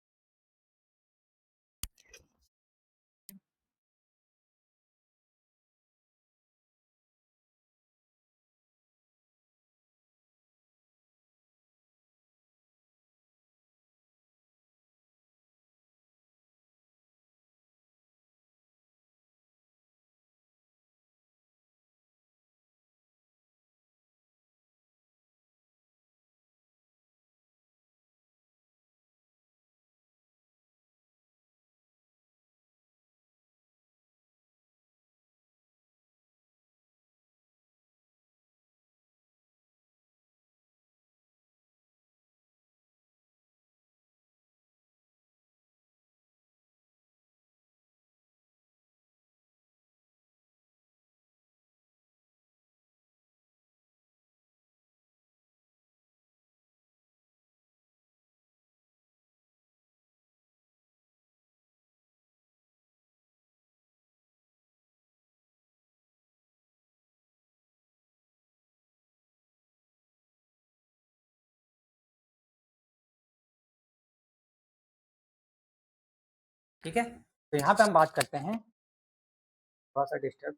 ठीक है, तो यहाँ पे हम बात करते हैं, थोड़ा सा डिस्टर्ब,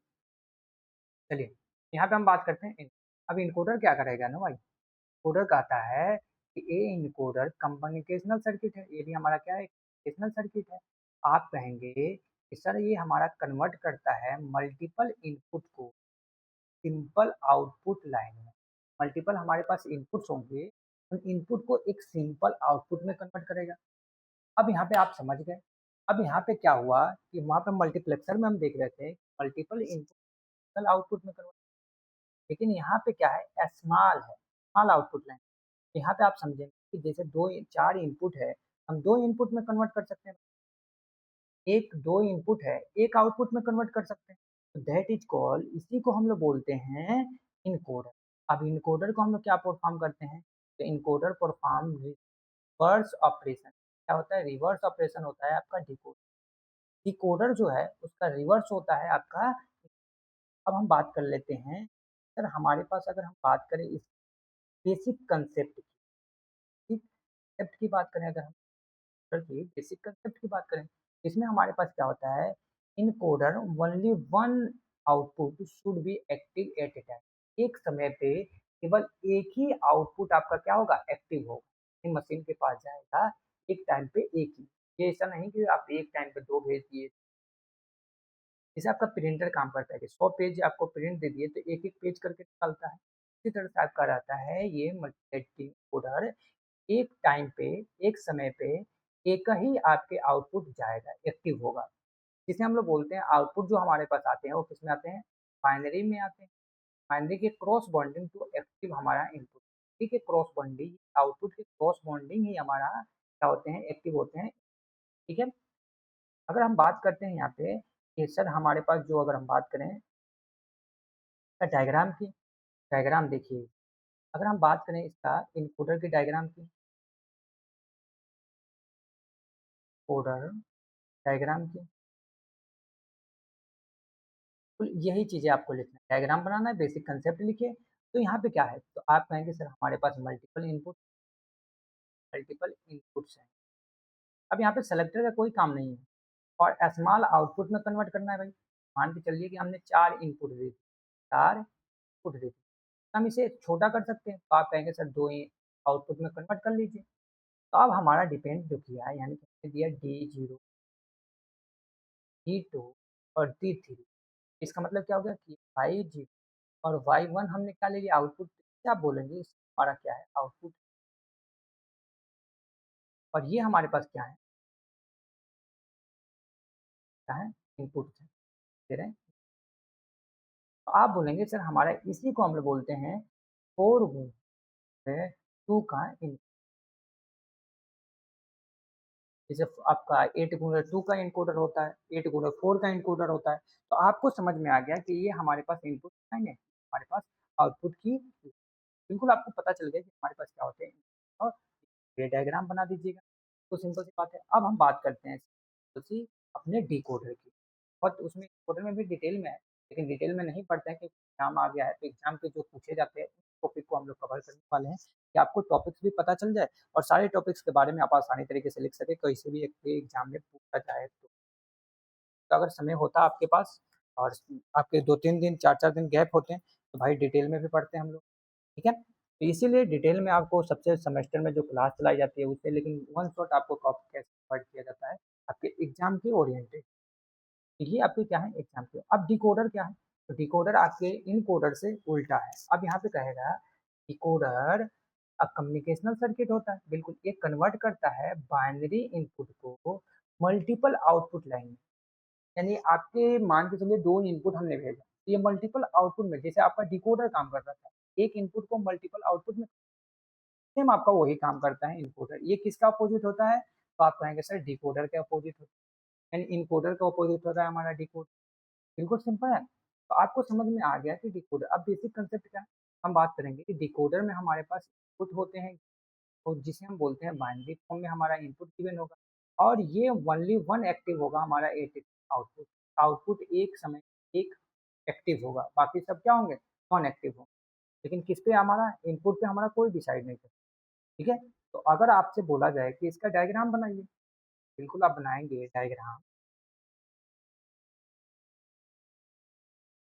चलिए यहाँ पे हम बात करते हैं अब इनकोडर क्या करेगा ना भाई। इनकोडर कहता है कि ए इनकोडर कम्युनिकेशनल सर्किट है, ये भी हमारा क्या है, कम्युनिकेशनल सर्किट है। आप कहेंगे कि सर ये हमारा कन्वर्ट करता है मल्टीपल इनपुट को सिंपल आउटपुट लाइन में। मल्टीपल हमारे पास इनपुट्स होंगे, उन इनपुट को एक सिंपल आउटपुट में कन्वर्ट करेगा। अब यहाँ पे आप समझ गए। अब यहाँ पे क्या हुआ कि वहाँ पे मल्टीप्लेक्सर में हम देख रहे थे मल्टीपल इनपुट आउटपुट में कन्वर्ट, लेकिन यहाँ पे क्या है, स्मॉल है, स्मॉल आउटपुट लाइन। यहाँ पे आप समझेंगे कि जैसे 4 इनपुट है, हम 2 इनपुट में कन्वर्ट कर सकते हैं। एक 2 इनपुट है, एक आउटपुट में कन्वर्ट कर सकते हैं। तो दैट इज़ कॉल्ड, इसी को हम लोग बोलते हैं इनकोडर। अब इनकोडर को हम लोग क्या परफॉर्म करते हैं? तो इनकोडर परफॉर्म रिवर्स ऑपरेशन। क्या होता है? रिवर्स ऑपरेशन होता है आपका डिकोडर। डिकोडर जो है उसका रिवर्स होता है आपका। अब हम बात कर लेते हैं, सर हमारे पास अगर हम बात करें इस बेसिक कंसेप्ट की, कंसेप्ट की बात करें, अगर हम की बेसिक कंसेप्ट की बात करें, इसमें हमारे पास क्या होता है? Encoder only one output should be active at A time. एक समय पे केवल एक ही आउटपुट आपका क्या होगा? एक्टिव होगा। मशीन के पास जाएगा एक टाइम पे एक ही। ये ऐसा नहीं कि आप एक टाइम पे 2 भेज दिए। जैसे आपका प्रिंटर काम करता है कि 100 पेज आपको प्रिंट दे दिए तो एक-एक पेज करके निकालता है। इसी तरह से आपका रहता है ये मल्टीप्लेक्सिंग कोडर। एक टाइम पे, एक समय पे एक ही आपके आउटपुट जाएगा, एक्टिव होगा। जिसे हम लोग बोलते हैं आउटपुट जो हमारे पास आते हैं वो किसमें आते हैं? बाइनरी में आते हैं। बाइनरी के क्रॉस बॉन्डिंग टू एक्टिव हमारा इनपुट। ठीक है, क्रॉस बॉन्डिंग आउटपुट के क्रॉस बॉन्डिंग ही हमारा क्या होते हैं? एक्टिव होते हैं। ठीक है? अगर हम बात करते हैं यहाँ पे कि सर हमारे पास जो अगर हम बात करें डायग्राम की, डायग्राम देखिए, अगर हम बात करें इसका इनकोडर की डायग्राम की, कोडर डायग्राम की, तो यही चीज़ें आपको लिखना है। डायग्राम बनाना है, बेसिक कंसेप्ट लिखिए। तो यहाँ पे क्या है? तो आप कहेंगे सर हमारे पास मल्टीपल इनपुट्स हैं। अब यहाँ पे सेलेक्टर का कोई काम नहीं है और स्मॉल आउटपुट में कन्वर्ट करना है भाई। मान के चलिए कि हमने 4 इनपुट दे दी, 4 इनपुट दे दी। हम इसे छोटा कर सकते हैं, तो आप कहेंगे सर 2 ही आउटपुट में कन्वर्ट कर लीजिए। तो अब हमारा डिपेंड जो किया है, यानी कि हमने दिया D0, D2 और D3। इसका मतलब क्या हो गया कि Y0 और Y1 हमने क्या ले लिया? आउटपुट। क्या बोलेंगे हमारा क्या है? आउटपुट। और ये हमारे पास क्या है? क्या है? इनपुट दे रहे हैं। तो आप बोलेंगे सर हमारा इसी को हम लोग बोलते हैं 4 गुणे 2 का इनपुट। जैसे आपका 8 गुणे 2 का इनकोडर होता है, 8 गुणे 4 का इनकोडर होता है। तो आपको समझ में आ गया कि ये हमारे पास इनपुट लाइन है, हमारे पास आउटपुट की। बिल्कुल आपको पता चल गया कि हमारे पास क्या होते हैं। और ये डायग्राम बना दीजिएगा। तो सिंपल सी बात है। अब हम बात करते हैं उसी अपने डिकोडर की। और उसमें डिकोडर में भी डिटेल में है, लेकिन डिटेल में नहीं पढ़ते हैं क्योंकि एग्जाम आ गया है। तो एग्जाम पे जो पूछे जाते हैं उस टॉपिक को हम लोग कवर करने वाले हैं कि आपको टॉपिक्स भी पता चल जाए और सारे टॉपिक्स के बारे में आप आसानी तरीके से लिख सके, कहीं से भी एक एग्जाम में पूछा जाए तो अगर समय होता आपके पास और आपके 2-3 दिन 4-4 दिन गैप होते हैं तो भाई डिटेल में भी पढ़ते हैं हम लोग। ठीक है? तो इसीलिए डिटेल में आपको सबसे सेमेस्टर में जो क्लास चलाई जाती है उससे, लेकिन वन शॉट आपको कॉपी कैसे कवर किया जाता है आपके एग्जाम के ओरिएंटेड। ये आपके क्या है? एग्जाम के। अब डिकोडर क्या है? तो डिकोडर आपके इनकोडर से उल्टा है। अब यहाँ पे कहेगा डिकोडर कम्युनिकेशनल सर्किट होता है, बिल्कुल। ये कन्वर्ट करता है बाइनरी इनपुट को मल्टीपल आउटपुट लाइन में। यानी आपके मान के चलिए 2 इनपुट हमने भेजा, तो ये मल्टीपल आउटपुट में जैसे आपका डिकोडर काम कर रहा था, एक इनपुट को मल्टीपल आउटपुट में, सेम आपका वही काम करता है इनकोडर। ये किसका अपोजिट होता है? तो आप कहेंगे सर डिकोडर के अपोजिट होता है, यानी इनकोडर का अपोजिट होता है हमारा डिकोडर। बिल्कुल सिंपल है। तो आपको समझ में आ गया कि डिकोडर। अब बेसिक कंसेप्ट क्या है? हम बात करेंगे कि डिकोडर में हमारे पास इनपुट होते हैं और जिसे हम बोलते हैं बाइनरी फॉर्म में हमारा इनपुट गिवन होगा और ये ओनली वन एक्टिव होगा हमारा एट आउटपुट। आउटपुट एक समय एक एक्टिव होगा, बाकी सब क्या होंगे? नॉन एक्टिव होंगे। लेकिन किस पे हमारा इनपुट पे हमारा कोई डिसाइड नहीं करता। ठीक है? तो अगर आपसे बोला जाए कि इसका डायग्राम बनाइए, बिल्कुल आप बनाएंगे डायग्राम।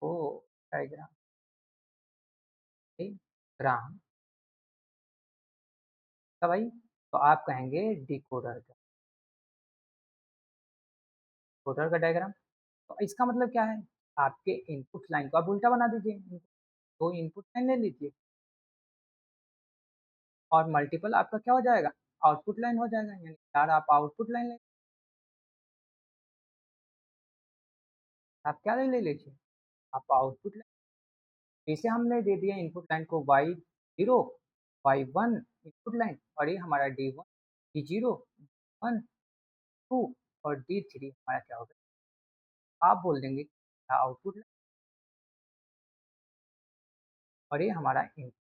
ओ डायग्राम, ठीक, ग्राम का भाई। तो आप कहेंगे डिकोडर का डायग्राम। तो इसका मतलब क्या है? आपके इनपुट लाइन को आप उल्टा बना दीजिए। 2 इनपुट लाइन ले लीजिए और मल्टीपल आपका क्या हो जाएगा? आउटपुट लाइन हो जाएगा। यानी 4 आप आउटपुट लाइन ले, आप क्या ले लीजिए? आप आउटपुट लाइन। इसे हमने दे दिया इनपुट लाइन को Y0 Y1 इनपुट लाइन और ये हमारा D1, D0, D1, 2 और D3 हमारा क्या होगा, आप बोल देंगे आउटपुट लाइन और ये हमारा इनपुट।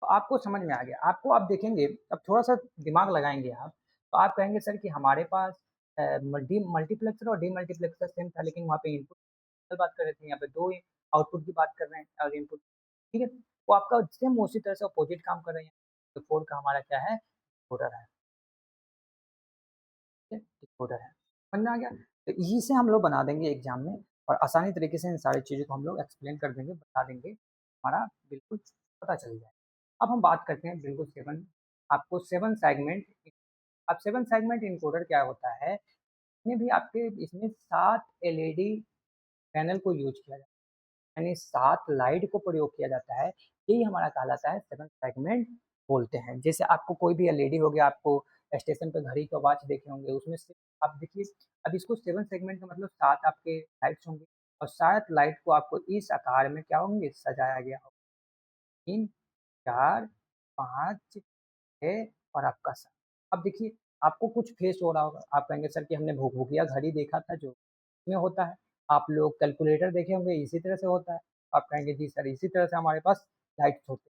तो आपको समझ में आ गया। आपको आप देखेंगे, अब थोड़ा-सा दिमाग लगाएँगे आप, तो आप कहेंगे सर कि हमारे पास मल्टीप्लेक्सर और डीमल्टीप्लेक्सर सेम था, लेकिन वहाँ पे इनपुट की बात कर रहे थे, यहाँ पे 2 आउटपुट की बात कर रहे हैं और इनपुट, ठीक है? तो आपका सेम उसी तरह से अपोज़िट काम कर रहे हैं। तो 4 का हमारा क्या है? डिकोडर है, ठीक है? डिकोडर है। समझ में आ गया? तो यहीं से हम लोग बना देंगे एग्ज़ाम में और आसानी तरीके से इन सारी चीज़ों को हम लोग एक्सप्लेन कर देंगे, बता देंगे, हमारा बिल्कुल पता चल जाए। अब हम बात करते हैं बिल्कुल 7, आपको 7 सेगमेंट, अब 7 सेगमेंट एनकोडर क्या होता है, इसमें भी आपके इसमें 7 एलईडी पैनल को यूज़ किया जाता है, यानी 7 लाइट को प्रयोग किया जाता है, यही हमारा कहलाता है 7 सेगमेंट बोलते हैं। जैसे आपको कोई भी एलईडी हो गया, आपको स्टेशन पे घड़ी का वॉच देखे होंगे, उसमें से आप देखिए, अब इसको 7 सेगमेंट का मतलब 7 आपके लाइट्स होंगे और 7 लाइट को आपको इस आकार में क्या होंगे, सजाया गया होगा। 3, 4, 5, 6 और आपका 7। अब देखिए, आपको कुछ फेस हो रहा होगा, आप कहेंगे सर कि हमने भूक-भुकिया घड़ी देखा था जो इसमें होता है। आप लोग कैलकुलेटर देखे होंगे, इसी तरह से होता है। आप कहेंगे जी सर, इसी तरह से हमारे पास लाइट्स होते हैं।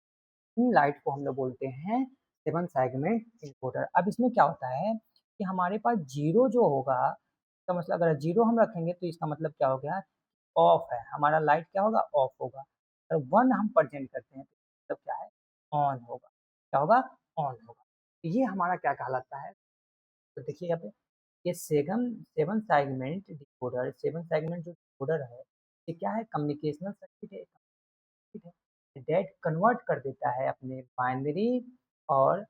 इन लाइट को हम लोग बोलते हैं 7 सेगमेंट एनकोडर। अब इसमें क्या होता है कि हमारे पास 0 जो होगा, इसका मतलब अगर 0 हम रखेंगे तो इसका मतलब क्या हो गया, ऑफ है, हमारा लाइट क्या होगा, ऑफ होगा। अगर 1 हम प्रेज़ेंट करते हैं तो मतलब क्या है, ऑन होगा। क्या होगा? ऑन होगा। तो ये हमारा क्या कहलाता है, तो देखिए यहाँ पे ये 7 सेगमेंट डिकोडर, 7 सेगमेंट जो डिकोडर है, ये क्या है, कम्युनिकेशनल सर्किट है, ठीक है? दैट कन्वर्ट कर देता है अपने बाइनरी और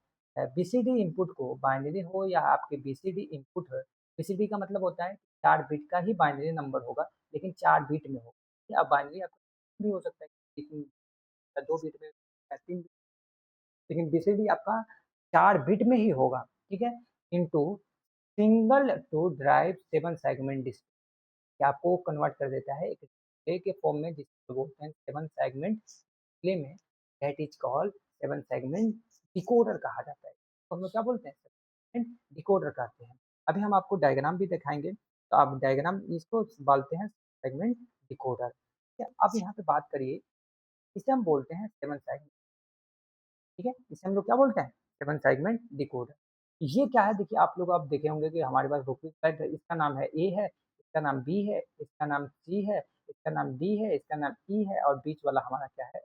बीसीडी इनपुट को, बाइनरी हो या आपके बीसीडी इनपुट हो, बीसीडी का मतलब होता है 4 बिट का ही बाइनरी नंबर होगा, लेकिन 4 बिट में होगा। या बाइनरी आपका भी हो सकता है, लेकिन 2 बिट में या 3 बिट, लेकिन बीसीडी आपका 4 बिट में ही होगा, ठीक है? Into single to drive 7 segment display, ये आपको कन्वर्ट कर देता है एक डिस्प्ले के फॉर्म में, जिसको बोलते हैं 7 सेगमेंट डिस्प्ले में, that is called 7 segment decoder कहा जाता है। तो हम लोग क्या बोलते हैं, सेगमेंट डिकोडर कहते हैं। अभी हम आपको डायग्राम भी दिखाएंगे, तो आप डायग्राम इसको बोलते हैं सेगमेंट डिकोडर, ठीक है? अब यहाँ पे बात करिए, इसे हम बोलते हैं 7 सेगमेंट, ठीक है? इसे हम लोग क्या बोलते हैं, 7 सेगमेंट डिकोडर। ये क्या है, देखिए आप लोग आप देखे होंगे कि हमारे पास बुक है, इसका नाम है ए है, इसका नाम बी है, इसका नाम सी है, इसका नाम डी है, इसका नाम ई है और बीच वाला हमारा क्या है,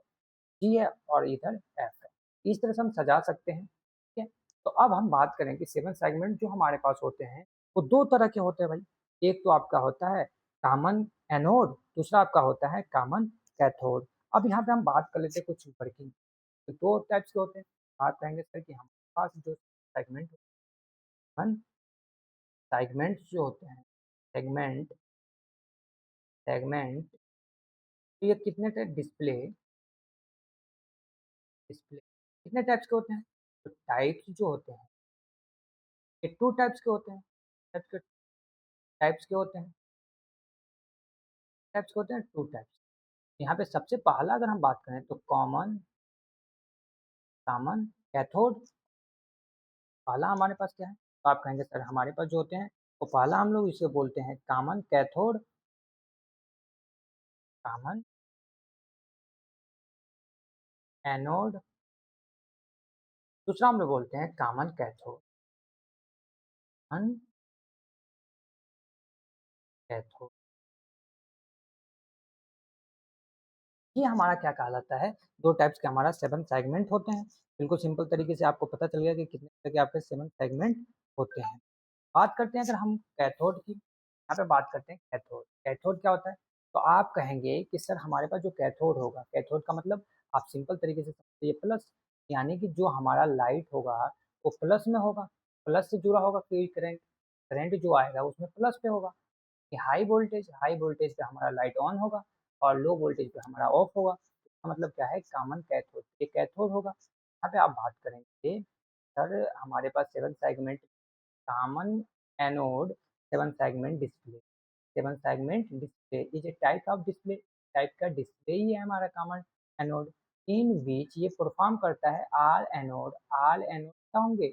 जी है और इधर एफ है। इस तरह से हम सजा सकते हैं, ठीक है? तो अब हम बात करें कि 7 सेगमेंट जो हमारे पास होते हैं, वो 2 तरह के होते हैं भाई। एक तो आपका होता है कॉमन एनोड, दूसरा आपका होता है कॉमन कैथोड। अब यहाँ पे हम बात कर लेते हैं कुछ वर्किंग, तो 2 टाइप्स के होते हैं। आप कहेंगे सर कि हमारे पास जो सेगमेंट्स जो होते हैं, सेगमेंट सेगमेंट तो ये कितने टाइप, डिस्प्ले डिस्प्ले कितने टाइप्स के होते हैं? तो टाइप्स जो होते हैं, ये 2 टाइप्स के होते हैं। टाइप्स के टाइप्स के होते हैं, टाइप्स के होते हैं 2 टाइप्स। यहाँ पे सबसे पहला अगर हम बात करें तो कॉमन कॉमन कैथोड, पहला हमारे पास क्या है? तो आप कहेंगे सर हमारे पास जो होते हैं, वो पहला हम लोग इसे बोलते हैं कॉमन कैथोड, कॉमन एनोड, दूसरा हम लोग बोलते हैं कॉमन कैथोड, कॉमन कैथोड। ये हमारा क्या कहलाता है, 2 टाइप्स के हमारा 7 सेगमेंट होते हैं। बिल्कुल सिंपल तरीके से आपको पता चल गया कि कितने तरह के आपके 7 सेगमेंट होते हैं। बात करते हैं अगर हम कैथोड की, यहाँ पे बात करते हैं कैथोड। कैथोड क्या होता है? तो आप कहेंगे कि सर हमारे पास जो कैथोड होगा, कैथोड का मतलब आप सिंपल तरीके से समझिए प्लस, यानी कि जो हमारा लाइट होगा वो प्लस में होगा, प्लस से जुड़ा होगा कोई करंट, करंट जो आएगा उसमें प्लस पे होगा। कि हाई वोल्टेज पे हमारा लाइट ऑन होगा और लो वोल्टेज पे हमारा ऑफ होगा। इसका मतलब क्या है, कॉमन कैथोड, ये कैथोड होगा। यहाँ पे आप बात करेंगे सर हमारे पास 7 segment common anode, 7 segment display, 7 segment display is a type of display, type का डिस्प्ले ही है हमारा कॉमन एनोड इन विच ये परफॉर्म करता है ऑल एनोड क्या होंगे,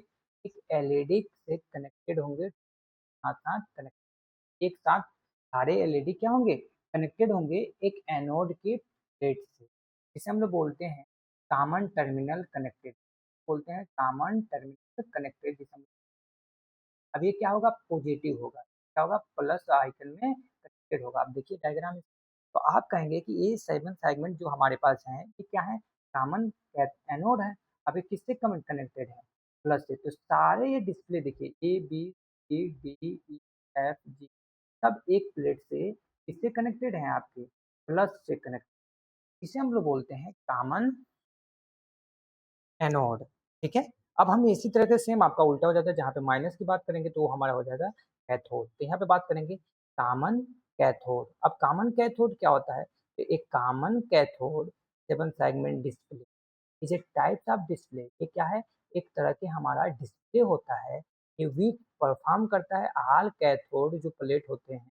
एक एलईडी से कनेक्टेड होंगे, साथ साथ कनेक्ट एक साथ सारे एलईडी क्या होंगे, कनेक्टेड होंगे एक एनोड के प्लेट से, जिसे हम लोग बोलते हैं कॉमन टर्मिनल कनेक्टेड, बोलते हैं कॉमन टर्मिनल कनेक्टेड जिसे हम, अब ये क्या होगा, पॉजिटिव होगा, क्या होगा, प्लस आइकन में कनेक्टेड होगा। आप देखिए डायग्राम, तो आप कहेंगे कि ये 7 सेगमेंट जो हमारे पास हैं ये क्या है, कॉमन एनोड है। अब ये किससे कनेक्टेड है, प्लस से, तो सारे ये डिस्प्ले देखिए A B C D E F G सब एक प्लेट से किससे कनेक्टेड हैं, आपके प्लस से कनेक्ट, इसे हम लोग बोलते हैं कॉमन एनोड। ठीक है, अब हम इसी तरह से सेम आपका उल्टा हो जाता है, जहाँ पे माइनस की बात करेंगे तो वो हमारा हो जाएगा कैथोड। तो यहाँ पे बात करेंगे कॉमन कैथोड। अब कॉमन कैथोड क्या होता है, तो एक common cathode 7 segment display is a types of display, ये क्या है, एक तरह के हमारा डिस्प्ले होता है, ये वीक परफॉर्म करता है ऑल कैथोड जो प्लेट होते हैं,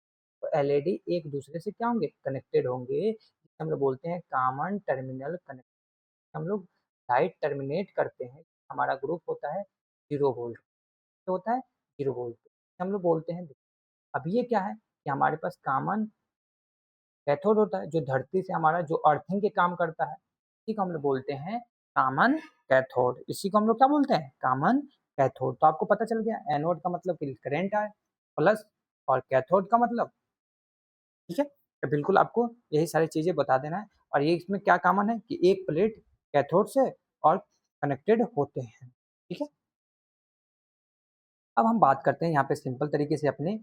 तो एलईडी एक दूसरे से क्या होंगे, कनेक्टेड होंगे, हम लोग बोलते हैं कॉमन टर्मिनल कनेक्ट, हम लोग लाइट टर्मिनेट करते हैं, हमारा ग्रुप होता है 0 वोल्ट, तो होता है 0 वोल्ट, हम लोग बोलते हैं। अब ये क्या है कि हमारे पास कॉमन कैथोड होता है जो धरती से हमारा जो अर्थिंग के काम करता है, इसी को हम लोग बोलते हैं कॉमन कैथोड, इसी को हम लोग क्या बोलते हैं, कॉमन कैथोड। तो आपको पता चल गया एनोड का मतलब कि करंट आए प्लस, और कैथोड का मतलब, ठीक है, तो बिल्कुल आपको यही सारी चीजें बता देना है। और ये इसमें क्या कॉमन है कि एक प्लेट कैथोड से और कनेक्टेड होते हैं। ठीक है, अब हम बात करते हैं यहाँ पे सिंपल तरीके से अपने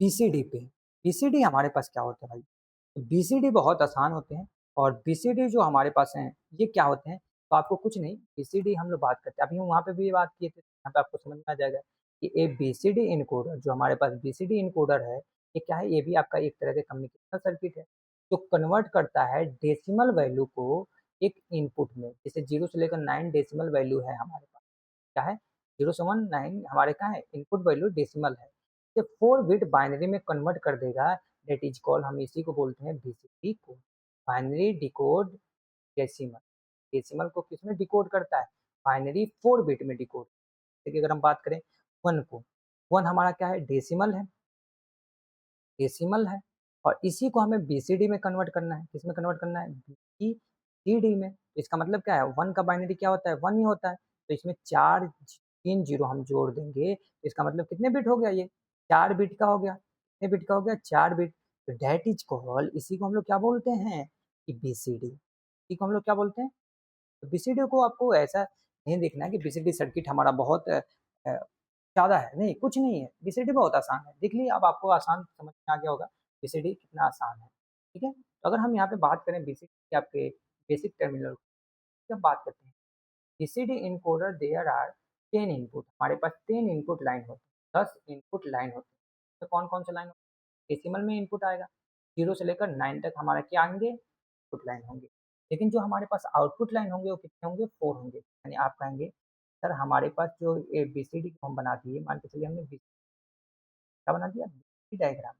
बीसीडी पे। बीसीडी हमारे पास क्या होता है भाई, तो बीसीडी बहुत आसान होते हैं, और बीसीडी जो हमारे पास हैं ये क्या होते हैं, तो आपको कुछ नहीं, बीसीडी हम लोग बात करते हैं, अभी हम वहाँ पे भी ये बात किए थे, यहाँ पे आपको समझ में आ जाएगा कि एक बीसीडी इनकोडर, जो हमारे पास बीसीडी इनकोडर है, ये क्या है, ये भी आपका एक तरह के कम्युनिकेशन सर्किट है, जो कन्वर्ट करता है डेसिमल वैल्यू को एक इनपुट में, जैसे 0 से लेकर 9 डेसिमल वैल्यू है हमारे पास, क्या है, 0 से 9 हमारे कहाँ है, इनपुट वैल्यू डेसिमल है, इसे 4 बिट बाइनरी में कन्वर्ट कर देगा, डेट इज कॉल, हम इसी को बोलते हैं BCD code, binary decode decimal. Decimal को किस में डिकोड करता है, बाइनरी 4 बिट में डिकोड। देखिए अगर हम बात करें वन को, वन हमारा क्या है, डेसिमल है, डेसिमल है, और इसी को हमें बीसीडी में कन्वर्ट करना है, किस में कन्वर्ट करना है, बीसीडी में। तो इसका मतलब क्या है, वन का बाइनरी क्या होता है, वन ही होता है, तो इसमें 3 जीरो हम जोड़ देंगे, तो इसका मतलब कितने बिट हो गया, ये 4 बिट का हो गया, कितने बिट का हो गया, 4 बिट। तो डेट इज कॉल, इसी को हम लोग क्या बोलते हैं कि बीसीडी, इसी को हम लोग क्या बोलते हैं, तो बीसीडी को आपको ऐसा नहीं देखना है कि बीसीडी सर्किट हमारा बहुत ज़्यादा है, नहीं, कुछ नहीं है, बीसीडी बहुत आसान है, देख लीजिए अब आपको आसान समझ में आ गया होगा बीसीडी कितना आसान है। ठीक है, तो अगर हम यहाँ पे बात करें बेसिक के आपके बेसिक टर्मिनल की, हम बात करते हैं BCD encoder, there are 10 input, हमारे पास 10 इनपुट लाइन होते हैं, 10 इनपुट लाइन होते हैं, तो कौन कौन सा लाइन होता है, डेसिमल में इनपुट आएगा, 0 से लेकर 9 तक हमारा क्या आएंगे, इनपुट लाइन होंगे, लेकिन जो हमारे पास आउटपुट लाइन होंगे वो कितने होंगे, 4 होंगे, यानी आप कहेंगे सर हमारे पास जो ये बीसीडी को हम बना दिए, मान के चलिए हमने क्या बना दिया, बीसीडी डायग्राम।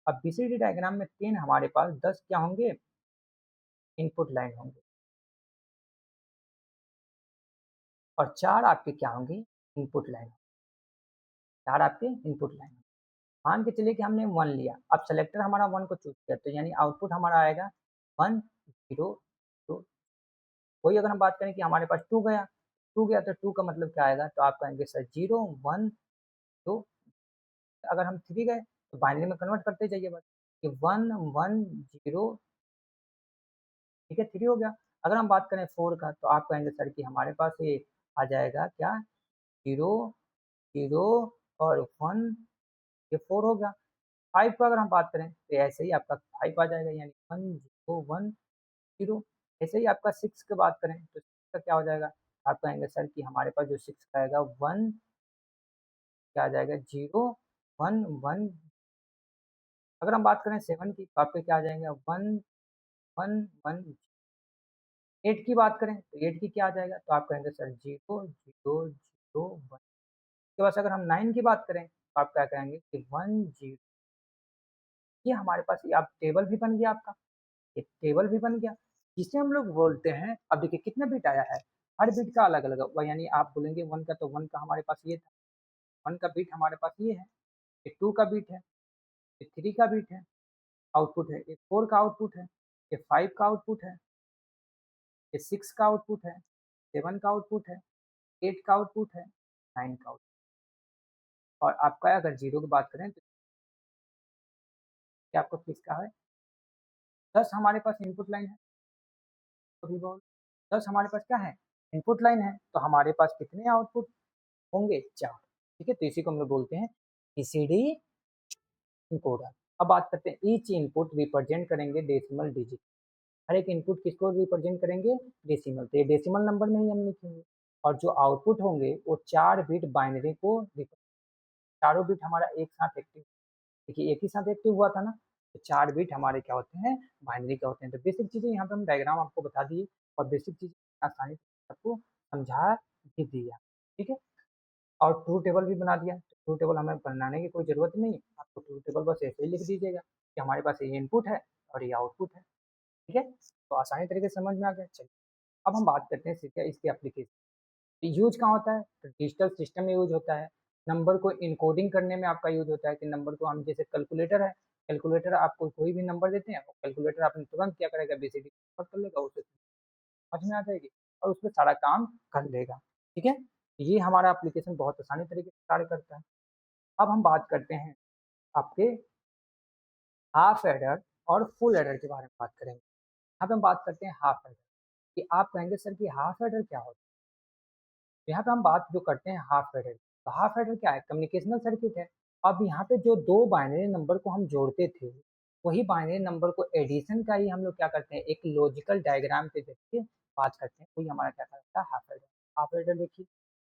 अब बीसीडी डायग्राम में 10 हमारे पास, 10 क्या होंगे, इनपुट लाइन होंगे, और 4 आपके क्या होंगे, इनपुट लाइन, 4 आपके इनपुट लाइन। मान के चलिए कि हमने 1 लिया, अब सेलेक्टर हमारा 1 को चूज किया, तो यानी आउटपुट हमारा आएगा 1 0 2। वही अगर हम बात करें कि हमारे पास 2 गया, 2 गया तो 2 का मतलब क्या आएगा, तो आप कहेंगे सर 0 1 2। अगर हम 3 गए तो बाइनरी में कन्वर्ट करते जाइए बस, कि 1 1 0, ठीक है, 3 हो गया। अगर हम बात करें 4 का, तो आप कहेंगे सर कि हमारे पास ये आ जाएगा क्या, 0 0 और 1, ये 4 हो गया। 5 का अगर हम बात करें तो ऐसे ही आपका 5 आ जाएगा, यानी 1 0 1 0। ऐसे ही आपका 6 की बात करें तो 6 का क्या हो जाएगा, आप कहेंगे सर कि हमारे पास जो 6 का आएगा 1 क्या आ जाएगा, 0 1 1। अगर हम बात करें 7 की, तो आपके क्या आ जाएंगे, 1 1 1। 8 की बात करें तो 8 की क्या आ जाएगा, तो आप कहेंगे सर 0 0 0 1। उसके बाद अगर हम 9 की बात करें तो आप क्या कहेंगे कि 1 0। ये हमारे पास, ये आप टेबल भी बन गया आपका, ये टेबल भी बन गया। जिसे हम लोग बोलते हैं, अब देखिए कितना बिट आया है, हर बिट का अलग-अलग वह यानी आप बोलेंगे 1 का तो 1 का हमारे पास ये था, 1 का बिट हमारे पास ये है, ये 2 का बिट है, ये 3 का बिट है, आउटपुट है, ये 4 का आउटपुट है, ये 5 का आउटपुट है, ये 6 का आउटपुट है, 7 का आउटपुट है, 8 का आउटपुट है, 9 का आउटपुट और आपका अगर 0 की बात करें तो क्या आपको किसका है? 10 हमारे पास इनपुट लाइन है, तो भी बोल 10 हमारे पास क्या है? इनपुट लाइन है, तो हमारे पास कितने आउटपुट होंगे? 4 ठीक है? तो इसी को हम लोग बोलते हैं ईसीडी इनकोडर। अब बात करते हैं ईच इनपुट रिप्रेजेंट करेंगे डेसिमल डिजिट। हर एक इनपुट किसको रिप्रेजेंट करेंगे? डेसिमल। तो ये डेसिमल नंबर में ही हम लिखेंगे और जो आउटपुट होंगे वो 4 बिट बाइनरी को चारों बिट हमारा एक साथ एक्टिव देखिए एक ही साथ एक्टिव हुआ था ना, तो 4 बिट हमारे क्या होते हैं? बाइनरी का होते हैं। तो बेसिक चीज़ें यहाँ पे हम डायग्राम आपको बता दिए और बेसिक चीज़ें आसानी से आपको समझा भी दिया, ठीक है? और ट्रू टेबल भी बना दिया। ट्रू टेबल हमें बनाने की कोई ज़रूरत नहीं है, आपको ट्रू टेबल बस ऐसे ही लिख दीजिएगा कि हमारे पास ये इनपुट है और ये आउटपुट है, ठीक है? तो आसानी तरीके से समझ में आ गया। चलिए, अब हम बात करते हैं सीधे इसकी एप्लीकेशन। यूज़ कहाँ होता है? तो डिजिटल सिस्टम में यूज़ होता है। नंबर को इनकोडिंग करने में आपका यूज़ होता है कि नंबर को हम जैसे कैलकुलेटर है, कैलकुलेटर आपको कोई भी नंबर देते हैं, और कैलकुलेटर आपने तुरंत क्या करेगा बीसीडी कन्वर्ट कर लेगा, उसे समझ में आ जाएगी और उसपे सारा काम कर लेगा, ठीक है? ये हमारा एप्लीकेशन बहुत आसानी तरीके से कार्य करता है। अब हम बात करते हैं आपके हाफ एडर और फुल एडर के बारे में बात करेंगे। यहाँ पे हम बात करते हैं हाफ एडर कि आप कहेंगे सर कि हाफ एडर क्या होता है? यहाँ पे हम बात जो करते हैं हाफ एडर तो हाफ एडर क्या है? कम्युनिकेशनल सर्किट है। अब यहाँ पे जो दो बाइनरी नंबर को हम जोड़ते थे, वही बाइनरी नंबर को एडिशन का ही हम लोग क्या करते हैं, एक लॉजिकल डायग्राम के जरिए बात करते हैं, वही हमारा क्या कहलाता है? Half adder. हाफ एडर देखिए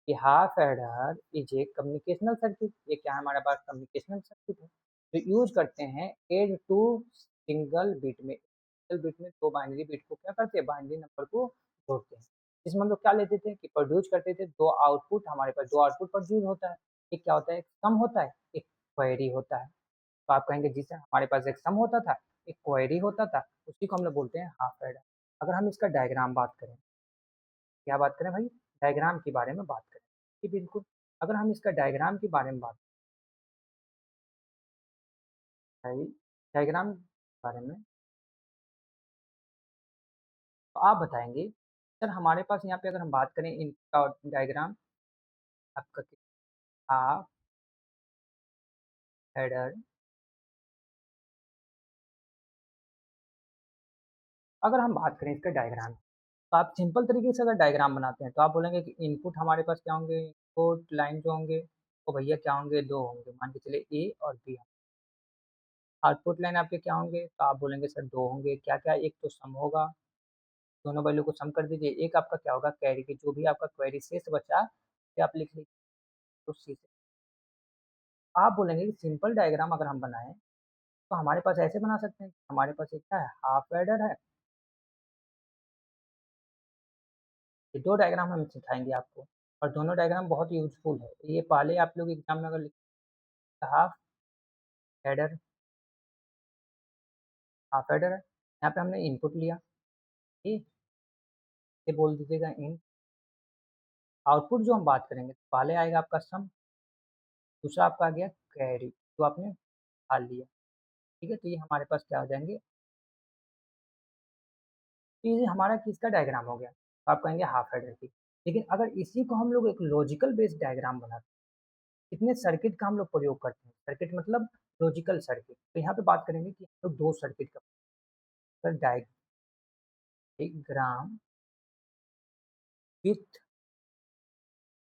कि half adder is a communicational circuit. ये क्या है? हमारे पास कम्युनिकेशनल सर्किट है, तो यूज करते हैं एड टू सिंगल बिट में। सिंगल बिट में दो बाइनरी बिट को क्या करते हैं? बाइनरी नंबर को जोड़ते हैं। इसमें हम लोग क्या लेते थे कि प्रोड्यूस करते थे दो आउटपुट। हमारे पास दो आउटपुट प्रोड्यूस होता है, एक क्या होता है? एक सम होता है, एक क्वेरी होता है। तो आप कहेंगे जी सर हमारे पास एक सम होता था, एक क्वेरी होता था, उसी को हम लोग बोलते हैं हाफ एडर। अगर हम इसका डायग्राम बात करें, क्या बात करें भाई? डायग्राम के बारे में बात करें जी बिल्कुल। अगर हम इसका डायग्राम के बारे में बात करें, डायग्राम के बारे में, तो आप बताएंगे सर हमारे पास यहाँ पे अगर हम बात करें इनका डायग्राम आपका हाफ एडर, अगर हम बात करें इसका डायग्राम, तो आप सिंपल तरीके से अगर डायग्राम बनाते हैं तो आप बोलेंगे कि इनपुट हमारे पास क्या होंगे? इनपुट लाइन जो होंगे वो भैया क्या होंगे? दो होंगे, मान के चलिए ए और बी। आउटपुट लाइन आपके क्या होंगे? तो आप बोलेंगे सर दो होंगे। क्या क्या? एक तो सम होगा, दोनों वैल्यू को सम कर दीजिए। एक आपका क्या होगा? कैरी की जो भी आपका क्वेरी शेष बचा ये आप लिख लीजिए उसी से। आप बोलेंगे कि सिंपल डायग्राम अगर हम बनाएं तो हमारे पास ऐसे बना सकते हैं। हमारे पास एक क्या है? हाफ एडर है। ये दो डायग्राम हम सिखाएंगे आपको और दोनों डायग्राम बहुत यूजफुल है। ये पहले आप लोग एग्जाम में अगर हाफ एडर, हाफ एडर है, यहाँ पे हमने इनपुट लिया, ठीक, ये बोल दीजिएगा इन। आउटपुट जो हम बात करेंगे तो पहले आएगा आपका सम, दूसरा आपका आ गया कैरी जो आपने निकाल लिया, ठीक है? तो ये हमारे पास क्या हो जाएंगे? तो ये हमारा किसका डायग्राम हो गया? तो आप कहेंगे हाफ एडर की। लेकिन अगर इसी को हम लोग एक लॉजिकल बेस्ड डायग्राम बनाते हैं, इतने सर्किट का हम लोग प्रयोग करते हैं, सर्किट मतलब लॉजिकल सर्किट, तो यहाँ पे बात करेंगे कि हम लोग दो सर्किट का डायग्राम विथ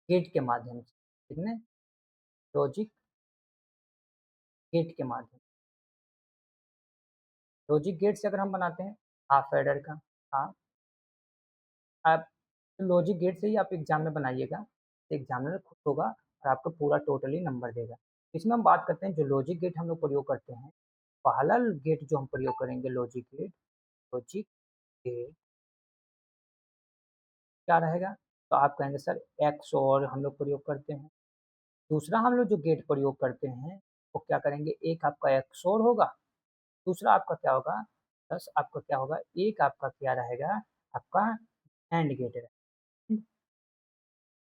गेट के माध्यम से, कितने? लॉजिक गेट के माध्यम, लॉजिक गेट से अगर हम बनाते हैं हाफ एडर का, हाँ, आप लॉजिक गेट से ही आप एग्जाम में बनाइएगा, एग्जामिनर खुश होगा और आपको पूरा टोटली नंबर देगा। इसमें हम बात करते हैं जो लॉजिक गेट हम लोग प्रयोग करते हैं, पहला गेट जो हम प्रयोग करेंगे लॉजिक गेट क्या रहेगा? तो आप कहेंगे सर एक्स और हम लोग प्रयोग करते हैं। दूसरा हम लोग जो गेट प्रयोग करते हैं वो क्या करेंगे? एक आपका एक्स और होगा, दूसरा आपका क्या होगा? प्लस आपका क्या होगा, एक आपका क्या रहेगा, आपका एंड गेट रहेगा।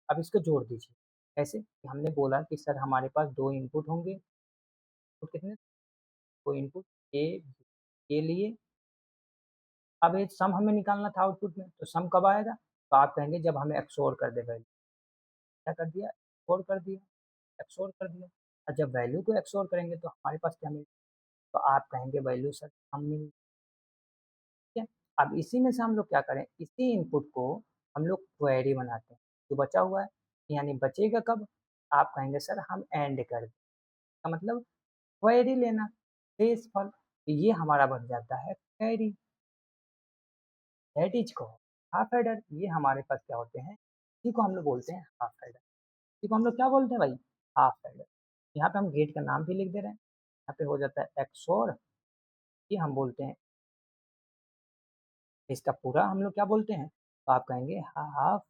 अब इसको जोड़ दीजिए। कैसे? कि हमने बोला कि सर हमारे पास 2 इनपुट होंगे, तो कितने 2 इनपुट ए के लिए। अब ये सम हमें निकालना था आउटपुट में, तो सम कब आएगा? तो आप कहेंगे जब हमें एक्सओर कर दे वैल्यू। क्या कर दिया? एक्सओर कर दिया, एक्सओर कर दिया। और जब वैल्यू को एक्सओर करेंगे तो हमारे पास क्या मिलेगा? तो आप कहेंगे वैल्यू सर सम मिल, ठीक है। अब इसी में से हम लोग क्या करें, इसी इनपुट को हम लोग क्वेरी बनाते हैं, जो बचा हुआ है, यानी बचेगा कब? आप कहेंगे सर हम एंड कर दें, का मतलब क्वेरी लेना, शेष फल। तो ये हमारा बन जाता है query, that is called half adder. ये हमारे पास क्या होते हैं, इसी को हम लोग बोलते हैं हाफ एडर। इसी को हम लोग क्या बोलते हैं भाई? Half adder. यहाँ पे हम गेट का नाम भी लिख दे रहे हैं, यहाँ पे हो जाता है एक्सोर, ये हम बोलते हैं। इसका पूरा हम लोग क्या बोलते हैं? तो आप कहेंगे हाफ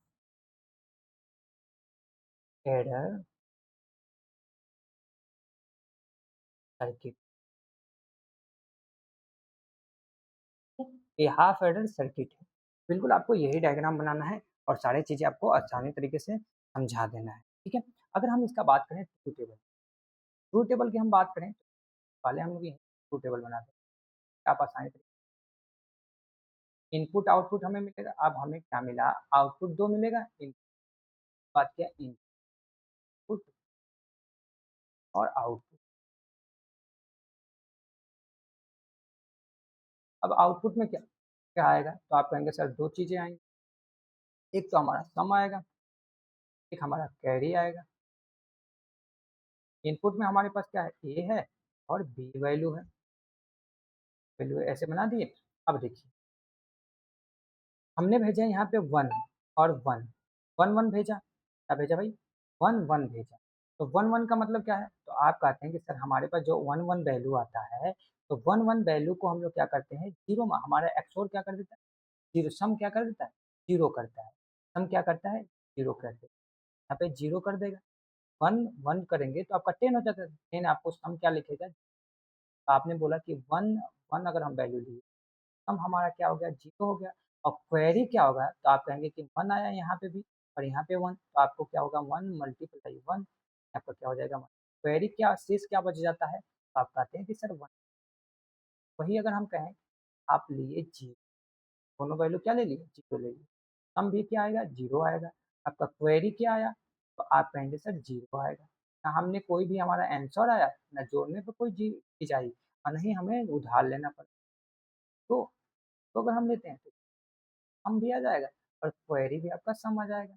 एडर सर्किट। ये हाफ एडर सर्किट है। बिल्कुल आपको यही डायग्राम बनाना है और सारी चीज़ें आपको आसानी तरीके से समझा देना है, ठीक है। अगर हम इसका बात करें ट्रूथ टेबल, ट्रूथ टेबल की हम बात करें तो पहले हम लोग ट्रूथ टेबल बनाते हैं, आप आसानी तरीके, इनपुट आउटपुट हमें मिलेगा। अब हमें क्या मिला? आउटपुट 2 मिलेगा, इनपुट बात किया, इनपुट और आउटपुट। अब आउटपुट में क्या क्या आएगा? तो आप कहेंगे सर 2 चीज़ें आएंगी, एक तो हमारा सम आएगा, एक हमारा कैरी आएगा। इनपुट में हमारे पास क्या है? ए है और बी वैल्यू है, वैल्यू ऐसे बना दिए। अब देखिए हमने भेजा यहाँ पे 1 और 1, 1 1 भेजा, क्या भेजा भाई? 1 1 भेजा। तो 1 1 का मतलब क्या है? तो आप कहते हैं कि सर हमारे पास जो 1 1 वैल्यू आता है, तो 1 1 वैल्यू को हम लोग क्या करते हैं, जीरो में हमारा एक्सओर क्या कर देता है, जीरो, सम क्या कर देता है, जीरो करता है। सम क्या करता है, जीरो कर देता है। यहाँ पे जीरो कर देगा, 1 1 करेंगे तो आपका 10 हो जाता है। 10 आपको सम क्या लिखेगा? तो आपने बोला कि 1 1 अगर हम वैल्यू लिए, सम हमारा क्या हो गया, जीरो हो गया। और क्वेरी क्या होगा? तो आप कहेंगे कि 1 आया यहाँ पे भी और यहाँ पे 1, तो आपको क्या होगा, 1 मल्टीप्लाई 1, आपका क्या हो जाएगा 1। क्वेरी क्या, शेष क्या बच जाता है? तो आप कहते हैं कि सर 1। वही अगर हम कहें आप लिए जीरो, दोनों वैल्यू क्या ले लिए, जीरो ले लिए, सम भी क्या आएगा, जीरो आएगा। आपका क्वेरी क्या आया? तो आप कहेंगे सर जीरो आएगा। ना हमने कोई भी हमारा आंसर आया, ना जोड़ने पर कोई चीज आई, और नहीं हमें उधार लेना पड़ा। तो, तो अगर हम लेते हैं तो सम भी आ जाएगा और क्वेरी भी आपका सम आ जाएगा।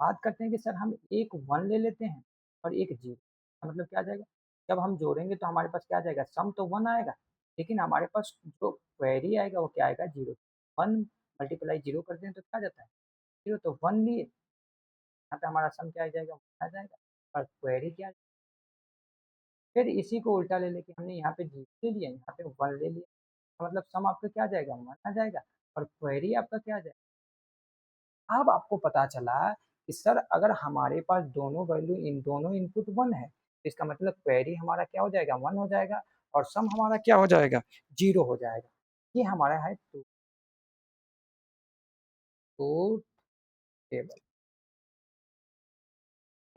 बात करते हैं कि सर हम एक 1 ले लेते हैं और एक जीरो, का मतलब क्या आ जाएगा? जब हम जोड़ेंगे तो हमारे पास क्या आ जाएगा, सम तो 1 आएगा, लेकिन हमारे पास जो क्वेरी आएगा वो क्या आएगा, जीरो। 1 मल्टीप्लाई जीरो कर दें तो क्या आ जाता है, जीरो। तो 1 लिए, यहाँ पे हमारा सम क्या आ जाएगा, 1 आ जाएगा। और क्वेरी क्या, फिर इसी को उल्टा ले लेके हमने यहाँ पे जीरो ले लिया, यहाँ पे 1 ले लिया, तो मतलब सम आपका क्या आ जाएगा, 1 आ जाएगा। और क्वेरी आपका क्या आ जाएगा। अब आपको पता चला कि सर अगर हमारे पास दोनों वैल्यू, इन दोनों इनपुट 1 है, तो इसका मतलब क्वेरी हमारा क्या हो जाएगा, 1 हो जाएगा, और सम हमारा क्या हो जाएगा, जीरो हो जाएगा। ये हमारा है ट्रूथ टेबल,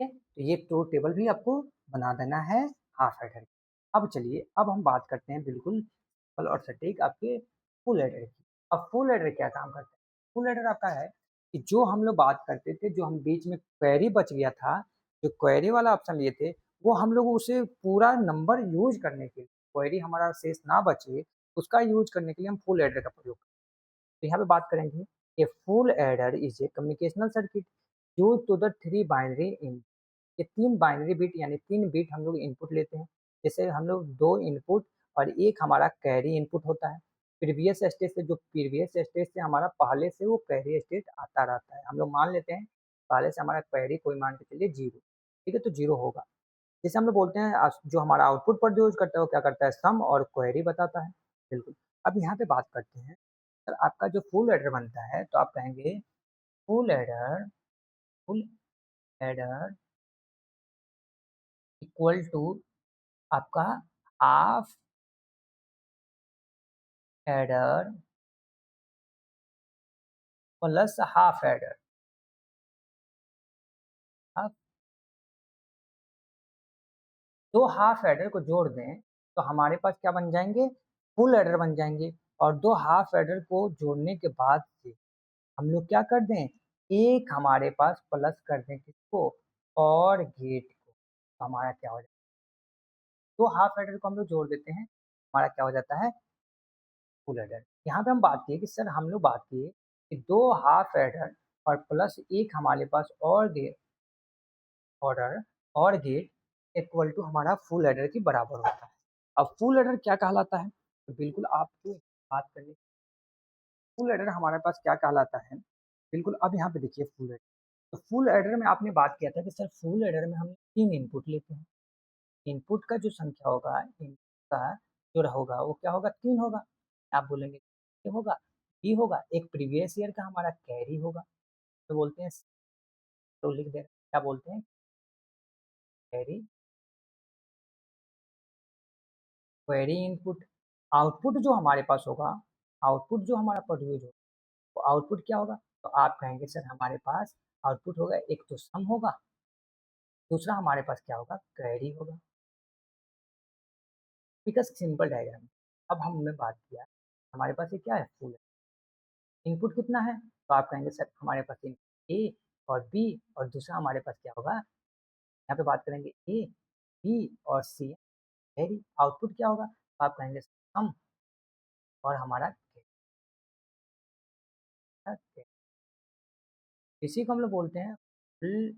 ठीक है। तो ये ट्रूथ टेबल भी आपको बना देना है हाफ एडर। अब चलिए, अब हम बात करते हैं बिल्कुल सिंपल और सटीक आपके फुल एडर की। अब फुल एडर क्या काम करता है? फुल एडर आपका है कि जो हम लोग बात करते थे, जो हम बीच में क्वेरी बच गया था, जो क्वेरी वाला ऑप्शन लिए थे, वो हम लोग उसे पूरा नंबर यूज करने के लिए, क्वेरी हमारा शेष ना बचे, उसका यूज करने के लिए हम फुल एडर का प्रयोग करते हैं। तो यहाँ पे बात करेंगे कि full adder is a communicational circuit use to the 3 binary in, ये 3 बाइनरी बिट यानी 3 बिट हम लोग इनपुट लेते हैं। जैसे हम लोग 2 इनपुट और एक हमारा कैरी इनपुट होता है। प्रीवियस स्टेज से, जो प्रीवियस स्टेज से हमारा पहले से वो कैरी स्टेट आता रहता है, हम लोग मान लेते हैं पहले से हमारा कैरी कोई मान के चलिए जीरो, ठीक है, तो जीरो होगा। जैसे हम लोग बोलते हैं जो हमारा आउटपुट पर जो यूज करता है वो क्या करता है, सम और क्वेरी बताता है। बिल्कुल। अब यहाँ पे बात करते हैं, सर आपका जो फुल एडर बनता है, तो आप कहेंगे full adder, full adder equal to आपका half adder plus half adder. Half, दो हाफ एडर को जोड़ दें तो हमारे पास क्या बन जाएंगे, फुल एडर बन जाएंगे। और दो हाफ एडर को जोड़ने के बाद से हम लोग क्या कर दें, एक हमारे पास प्लस कर दें किसको, और गेट को, तो हमारा क्या हो जाता है, दो हाफ एडर को हम लोग जोड़ देते हैं, हमारा क्या हो जाता है, फुल एडर। यहाँ पे हम बात किए कि सर हम लोग बात किए कि दो हाफ एडर और प्लस एक हमारे पास और गेट, ऑर्डर और गेट इक्वल टू हमारा फुल एडर के बराबर होता है। अब फुल एडर क्या कहलाता है, तो बिल्कुल आपको बात करनी, फुल एडर हमारे पास क्या कहलाता है, बिल्कुल अब यहाँ पे देखिए फुल एडर। तो फुल एडर में आपने बात किया था कि सर फुल एडर में हम तीन इनपुट लेते हैं, इनपुट का जो संख्या होगा, इनपुट का जो होगा वो क्या होगा, तीन होगा। आप बोलेंगे क्या होगा, बी होगा, एक प्रीवियस ईयर का हमारा कैरी होगा, तो बोलते हैं, तो लिख दे क्या बोलते हैं, कैरी, क्वेरी इनपुट। आउटपुट जो हमारे पास होगा, आउटपुट जो हमारा प्रोड्यूस होगा, तो आउटपुट क्या होगा, तो आप कहेंगे सर हमारे पास आउटपुट होगा, एक तो सम होगा, दूसरा हमारे पास क्या होगा, क्वेरी होगा। Because simple diagram. अब हमने बात किया हमारे पास ये क्या है, फुल इनपुट कितना है, तो आप कहेंगे सर हमारे पास इनपुट ए और बी, और दूसरा हमारे पास क्या होगा, यहाँ पे बात करेंगे ए बी और सी, वेरी आउटपुट क्या होगा, तो आप कहेंगे सम और हमारा इसी को हम लोग बोलते हैं फुल,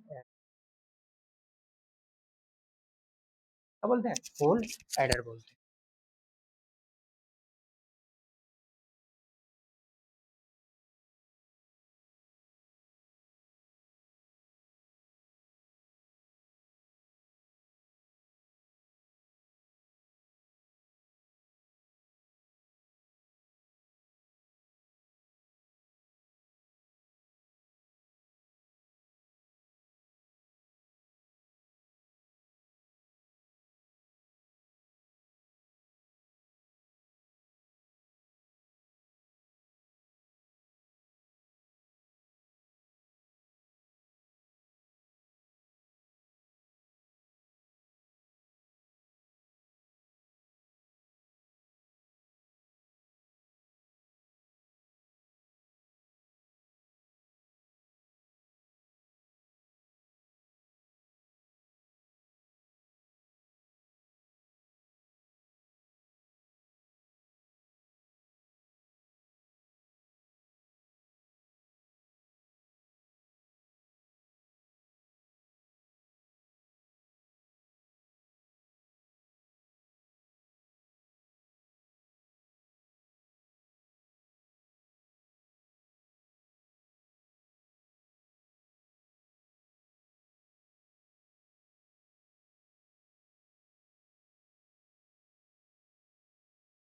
क्या बोलते हैं, फुल एडर बोलते हैं।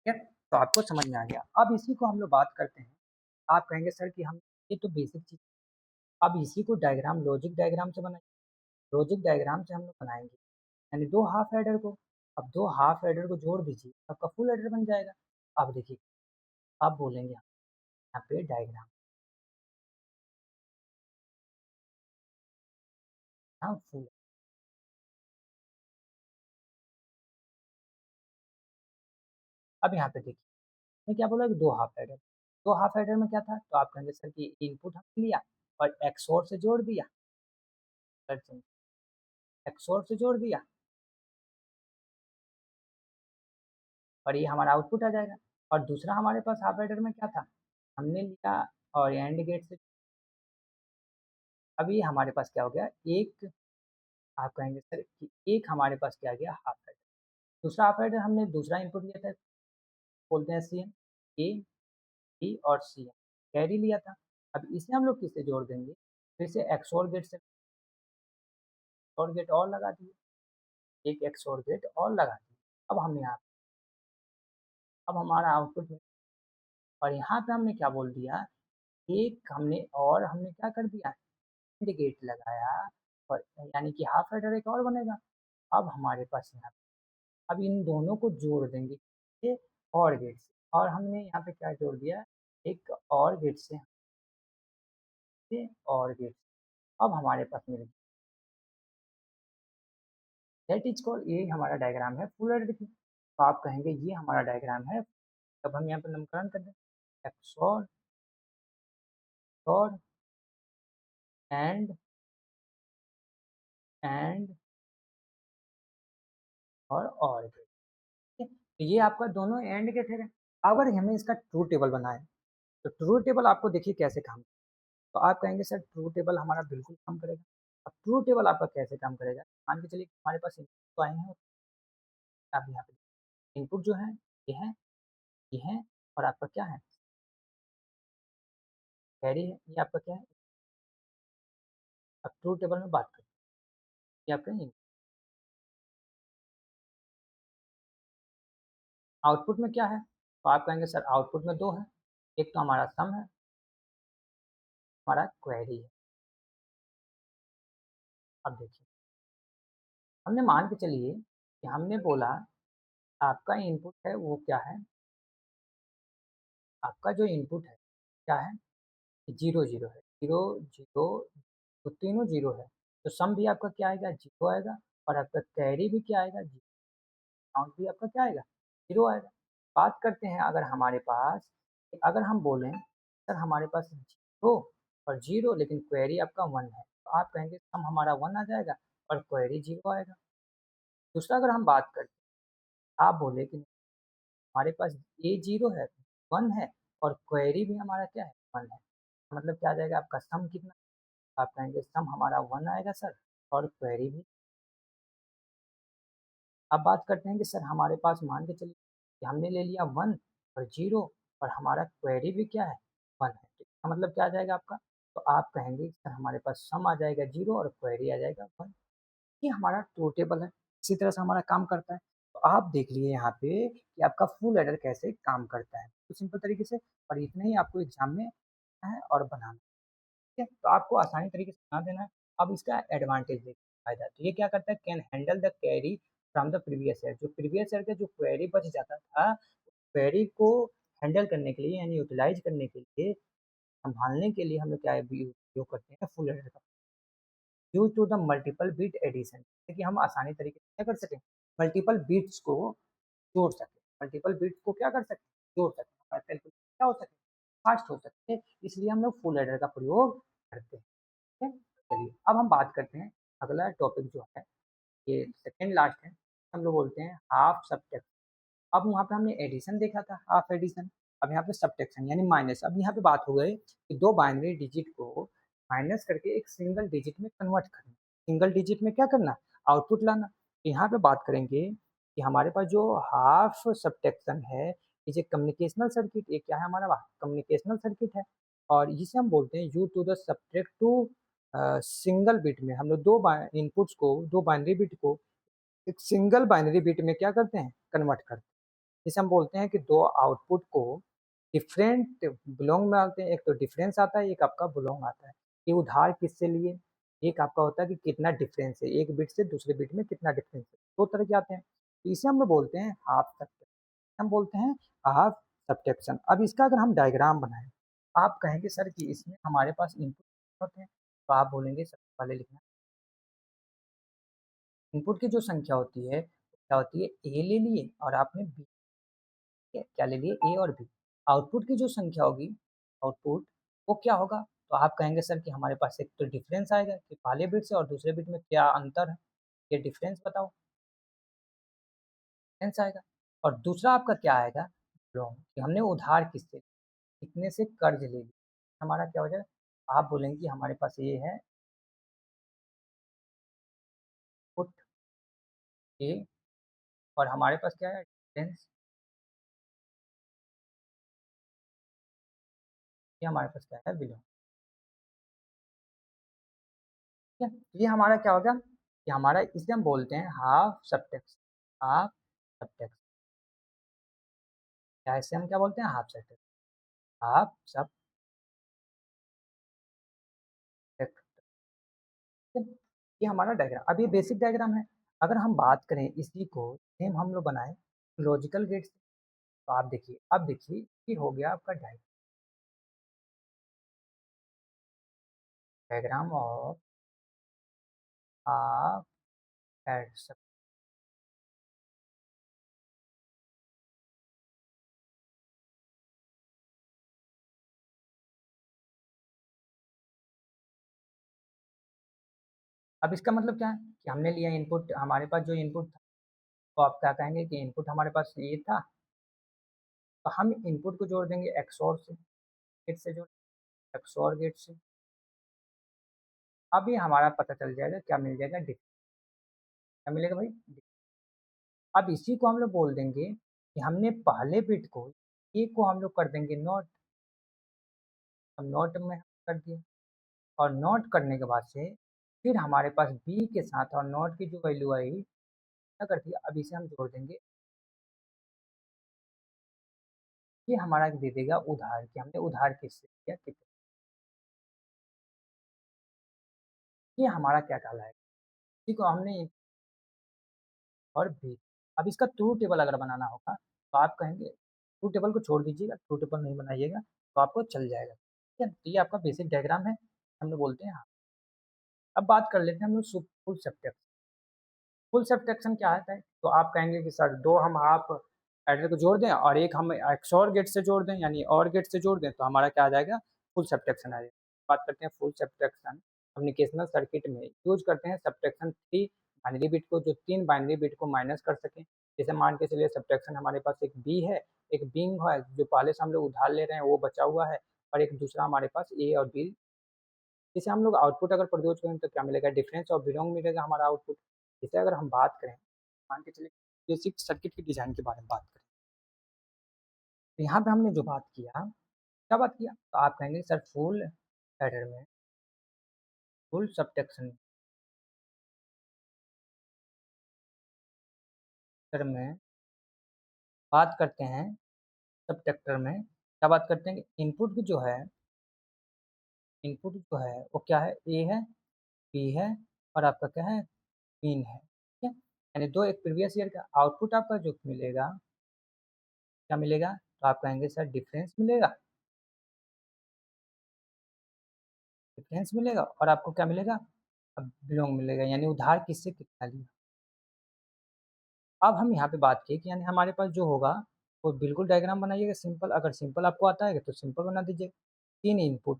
ठीक है, तो आपको समझ में आ गया। अब इसी को हम लोग बात करते हैं, आप कहेंगे सर कि हम, ये तो बेसिक चीज, अब इसी को डायग्राम, लॉजिक डायग्राम से बनाएंगे, लॉजिक डायग्राम से हम लोग बनाएंगे, यानी दो हाफ एडर को, अब दो हाफ एडर को जोड़ दीजिए, आपका फुल एडर बन जाएगा। अब देखिए, अब बोलेंगे यहाँ पे डायग्राम, हाँ फुल। अब यहाँ पे देखिए मैं क्या बोला कि दो हाफ एडर, दो हाफ एडर में क्या था, तो आप कहेंगे सर कि इनपुट हमने लिया और एक्सोर से जोड़ दिया, एक्सोर से जोड़ दिया, और ये हमारा आउटपुट आ जाएगा। और दूसरा हमारे पास हाफ एडर में क्या था, हमने लिया और एंड गेट से, अभी हमारे पास क्या हो गया, एक, आप कहेंगे सर कि एक हमारे पास क्या आ गया, हाफ एडर। दूसरा हाफ एडर हमने दूसरा इनपुट लिया था, बोलते हैं सी एम, ए बी और सी एम, कैरी लिया था। अब इसे हम लोग किससे जोड़ देंगे, फिर से एक्सोर गेट से, और गेट और लगा दिए, एक एक्सोर गेट और लगा दिए। अब हम यहाँ, अब हमारा आउटपुट में, और यहाँ पे हमने क्या बोल दिया, एक हमने, और हमने क्या कर दिया, गेट लगाया, और यानी कि हाफ एडर एक और बनेगा। अब हमारे पास यहाँ, अब इन दोनों को जोड़ देंगे ये और गेट से, और हमने यहाँ पे क्या जोड़ दिया, एक और गेट से और गेट। अब हमारे पास मिल गया, दैट इज कॉल्ड, ये हमारा डायग्राम है फुल एडर की। तो आप कहेंगे ये हमारा डायग्राम है। तब हम यहाँ पे नामकरण कर दें, एक्सॉर और एंड एंड और गेट। ठीक है, तो ये आपका दोनों एंड गेट है। अगर हमें इसका ट्रू टेबल बनाए तो ट्रू टेबल आपको देखिए कैसे काम। तो आप कहेंगे सर ट्रू टेबल हमारा बिल्कुल काम करेगा। अब ट्रू टेबल आपका कैसे काम करेगा, मान के चलिए हमारे पास इनपुट तो आए हैं। आप यहाँ पे इनपुट जो है ये है, ये है, और आपका क्या है, कैरी है, ये आपका क्या है। अब ट्रू टेबल में बात करें, ये आपका आउटपुट में क्या है। तो आप कहेंगे सर आउटपुट में दो है, एक तो हमारा सम है, हमारा क्वेरी है। अब देखिए, हमने मान के चलिए कि हमने बोला आपका इनपुट है वो क्या है, आपका जो इनपुट है क्या है, जीरो जीरो है, जीरो जीरो, तो तीनों जीरो है। तो सम भी आपका क्या आएगा, जीरो आएगा, और आपका कैरी भी क्या आएगा, जीरो। काउंट भी आपका क्या आएगा, जीरो आएगा। बात करते हैं अगर हमारे पास, अगर हम बोलें सर हमारे पास जीरो और जीरो लेकिन क्वेरी आपका वन है, तो आप कहेंगे सम हमारा वन आ जाएगा और क्वेरी जीरो आएगा। दूसरा अगर हम बात करते हैं, आप बोले कि हमारे पास ए जीरो है, वन है, और क्वेरी भी हमारा क्या है, वन है, मतलब क्या आ जाएगा आपका सम कितना। आप कहेंगे सम हमारा वन आएगा सर, और क्वेरी भी। अब बात करते हैं कि सर हमारे पास मान के चलिए कि हमने ले लिया वन और जीरो, और हमारा क्वेरी भी क्या है, वन है, तो इसका मतलब क्या आ जाएगा आपका। तो आप कहेंगे कि सर हमारे पास सम आ जाएगा जीरो और क्वेरी आ जाएगा वन। ये हमारा ट्रू टेबल है, इसी तरह से हमारा काम करता है। तो आप देख लिए यहाँ पे कि आपका फुल एडर कैसे काम करता है, तो सिंपल तरीके से। और इतना ही आपको एग्जाम में है और बनाना है, तो आपको आसानी तरीके से बना देना है। अब इसका एडवांटेज देखिए, फायदा तो ये क्या करता है, can handle the query from the previous year. जो प्रीवियस ईयर का जो क्वेरी बच जाता था, क्वेरी को हैंडल करने के लिए यानी यूटिलाइज करने के लिए, संभालने के लिए हम लोग क्या उपयोग करते हैं, फुल एडर का। Due to the multiple bit addition, जैसे कि हम आसानी तरीके से क्या कर सकें, मल्टीपल बीट्स को जोड़ सकें, मल्टीपल बीट्स को क्या कर सकते हैं, जोड़ सकते हैं, हमारा कैलकुलेशन क्या हो सके, फास्ट हो सके, इसलिए हम लोग फुल एडर का प्रयोग करते हैं। ठीक है, चलिए अब हम बात करते हैं, अगला टॉपिक जो है ये सेकेंड लास्ट है, हम लोग बोलते हैं हाफ सब्ट्रैक्शन। अब वहाँ पे हमने एडिशन देखा था, हाफ एडिशन। अब यहाँ पे सब्ट्रैक्शन यानी माइनस। अब यहाँ पे बात हो गई कि दो बाइनरी डिजिट को माइनस करके एक सिंगल डिजिट में कन्वर्ट करना, सिंगल डिजिट में क्या करना, आउटपुट लाना। तो यहाँ पे बात करेंगे कि हमारे पास जो हाफ सब्ट्रैक्शन है, ये कम्युनिकेशनल सर्किट, ये क्या है हमारा कम्युनिकेशनल सर्किट है। और इसे हम बोलते हैं you to the subtract to single bit में। हम लोग दो इनपुट्स को, दो बाइनरी बिट को एक सिंगल बाइनरी बिट में क्या करते हैं, कन्वर्ट करते हैं। जिसे हम बोलते हैं कि दो आउटपुट को डिफरेंट बिलोंग में आते हैं, एक तो डिफरेंस आता है, एक आपका बिलोंग आता है। ये उधार किससे लिए, एक आपका होता है कि कितना डिफरेंस है, एक बिट से दूसरे बिट में कितना डिफरेंस है, दो तरह के आते हैं। तो इसे हम लोग बोलते हैं हाफ सब्ट्रैक्शन, हम बोलते हैं हाफ सब्ट्रैक्शन। अब इसका अगर हम डायग्राम बनाएं, आप कहेंगे सर कि इसमें हमारे पास इनपुट होते हैं, तो आप बोलेंगे सबसे पहले लिखना, इनपुट की जो संख्या होती है क्या होती है, ए ले लिए और आपने बी, क्या ले लिए, ए और बी। आउटपुट की जो संख्या होगी, आउटपुट वो क्या होगा, तो आप कहेंगे सर कि हमारे पास एक तो डिफरेंस आएगा कि पहले बिट से और दूसरे बिट में क्या अंतर है, ये डिफरेंस बताओ, डिफरेंस आएगा। और दूसरा आपका क्या आएगा, लोन, कि हमने उधार किससे, कितने से कर्ज ले लिया, हमारा क्या हो जाएगा। आप बोलेंगे कि हमारे पास ये है पुट ए, और हमारे पास क्या है, डिफरेंस, ये हमारे पास क्या है, बिलोंग। ठीक है, ये हमारा क्या होगा, कि हमारा इसे हम बोलते हैं हाफ सब्ट्रैक्शन, हाफ सब्ट्रैक्शन। क्या इसे हम क्या बोलते हैं, हाफ सब्ट्रैक्शन, हाफ सब्ट्रैक्शन। ये हमारा डायग्राम, अब ये बेसिक डायग्राम है। अगर हम बात करें इसी को सेम हम लोग बनाए लॉजिकल गेट्स, तो आप देखिए, अब देखिए ये हो गया आपका डायग्राम ऑफ आप एड सब। अब इसका मतलब क्या है कि हमने लिया इनपुट, हमारे पास जो इनपुट था, तो आप क्या कहेंगे कि इनपुट हमारे पास ये था, तो हम इनपुट को जोड़ देंगे एक्सओर से, गेट से जोड़, एक्सओर गेट से। अब ये हमारा पता चल जाएगा, क्या मिल जाएगा, क्या मिलेगा भाई। अब इसी को हम लोग बोल देंगे कि हमने पहले बिट को ए को हम लोग कर देंगे नॉट। अब नॉट में कर दिया, और नॉट करने के बाद से फिर हमारे पास बी के साथ और नॉट की जो वैल्यू आई, क्या कर दिया, अब इसे हम जोड़ देंगे। ये हमारा दे देगा उधार, कि हमने उधार किससे किया, कितने। ये हमारा क्या कहलाएगा, इसी को हमने और बी। अब इसका ट्रू टेबल अगर बनाना होगा तो आप कहेंगे, ट्रू टेबल को छोड़ दीजिएगा, ट्रू टेबल नहीं बनाइएगा तो आपको चल जाएगा, ठीक है। तो ये आपका बेसिक डायग्राम है, हम लोग बोलते हैं हाँ। अब बात कर लेते हैं हम लोग फुल सब्ट्रैक्शन। फुल सब्ट्रैक्शन क्या आता है, तो आप कहेंगे कि सर दो हम आप एडर को जोड़ दें और एक हम एक्सओर गेट से जोड़ दें, यानी और गेट से जोड़ दें, तो हमारा क्या आ जाएगा, फुल सब्ट्रैक्शन आ जाएगा। बात करते हैं फुल सब्ट्रैक्शन कम्युनिकेशनल सर्किट में यूज करते हैं सब्ट्रैक्शन थ्री बाइनरी बिट को, जो तीन बाइनरी बिट को माइनस कर सकें। जैसे मान के चलिए सब्ट्रैक्शन हमारे पास एक बी है, एक बिंग है, जो पहले से हम लोग उधार ले रहे हैं वो बचा हुआ है, और एक दूसरा हमारे पास ए और बी। जैसे हम लोग आउटपुट अगर प्रोड्यूस करें तो क्या मिलेगा, डिफरेंस और बिलोंग मिलेगा हमारा आउटपुट। जैसे अगर हम बात करें, मान के चलिए बेसिक सर्किट की डिजाइन के बारे में बात करें, तो यहाँ पे हमने जो बात किया, क्या बात किया, तो आप कहेंगे सर फुल एडर में, फुल सब्ट्रैक्शन में बात करते हैं, सब्ट्रैक्टर में क्या बात करते हैं कि इनपुट की जो है, इनपुट जो है वो क्या है, ए है, बी है, और आपका क्या है, मीन है, ठीक है। यानी दो एक प्रीवियस ईयर का आउटपुट आपका जो मिलेगा, क्या मिलेगा, तो आप कहेंगे सर डिफरेंस मिलेगा, डिफरेंस मिलेगा, और आपको क्या मिलेगा, अब बिलोंग मिलेगा, यानी उधार किससे कितना लिया। अब हम यहाँ पे बात की कि यानी हमारे पास जो होगा वो बिल्कुल डायग्राम बनाइएगा सिंपल, अगर सिंपल आपको आता है तो सिंपल बना दीजिए। तीन इनपुट,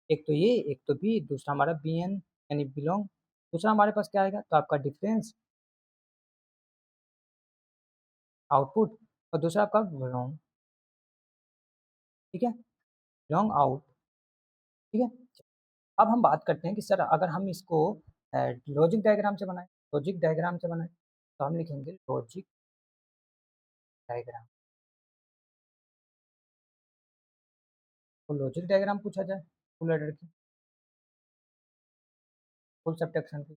एक तो ये, एक तो बी, दूसरा हमारा बी एन यानी बिलोंग, दूसरा हमारे पास क्या आएगा, तो आपका डिफरेंस आउटपुट, और दूसरा आपका बिलोंग, ठीक है, बिलोंग आउट, ठीक है। अब हम बात करते हैं कि सर अगर हम इसको लॉजिक डायग्राम से बनाए, लॉजिक डायग्राम से बनाए, तो हम लिखेंगे लॉजिक डायग्राम। तो लॉजिक डायग्राम पूछा जाए फुल एडर की, फुल सब्ट्रैक्शन की,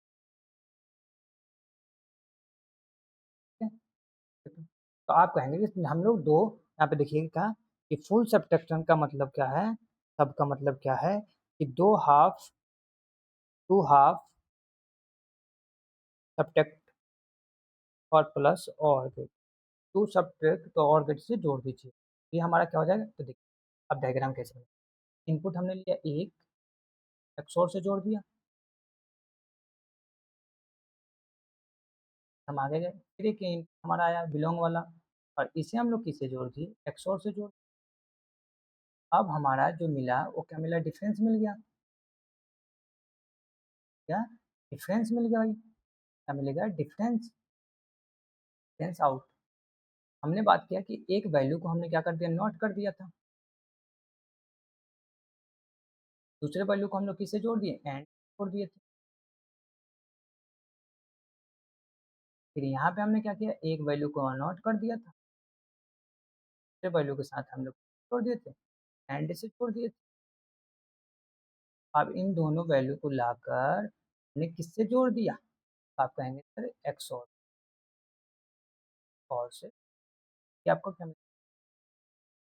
ठीक है। तो आप कहेंगे कि हम लोग दो, यहाँ पे देखिए क्या, कि फुल सब्ट्रैक्शन का मतलब क्या है, सब का मतलब क्या है, कि दो हाफ, टू हाफ सब्ट्रैक्ट और प्लस और गेट, टू सब्ट्रैक्ट तो और गेट से जोड़ दीजिए, ये हमारा क्या हो जाएगा। तो देखिए अब डायग्राम कैसे बने, इनपुट हमने लिया एक, एक्सोर से जोड़ दिया, हम आगे गए, फिर एक हमारा आया बिलोंग वाला, और इसे हम लोग किससे जोड़ दिए, एक्सोर से जोड़। अब हमारा जो मिला वो क्या मिला, डिफरेंस मिल गया, क्या, डिफरेंस मिल गया भाई, क्या मिलेगा, डिफरेंस, डिफरेंस आउट। हमने बात किया कि एक वैल्यू को हमने क्या कर दिया, नोट कर दिया था, दूसरे वैल्यू को हम लोग किससे जोड़ दिए, एंड जोड़ दिए थे। फिर यहाँ पे हमने क्या किया, एक वैल्यू को नोट कर दिया था, दूसरे वैल्यू के साथ हम लोग जोड़ दिए थे, एंड से जोड़ दिए थे। अब इन दोनों वैल्यू को लाकर हमने किससे जोड़ दिया, आप कहेंगे सर एक्स और से, कि आपको क्या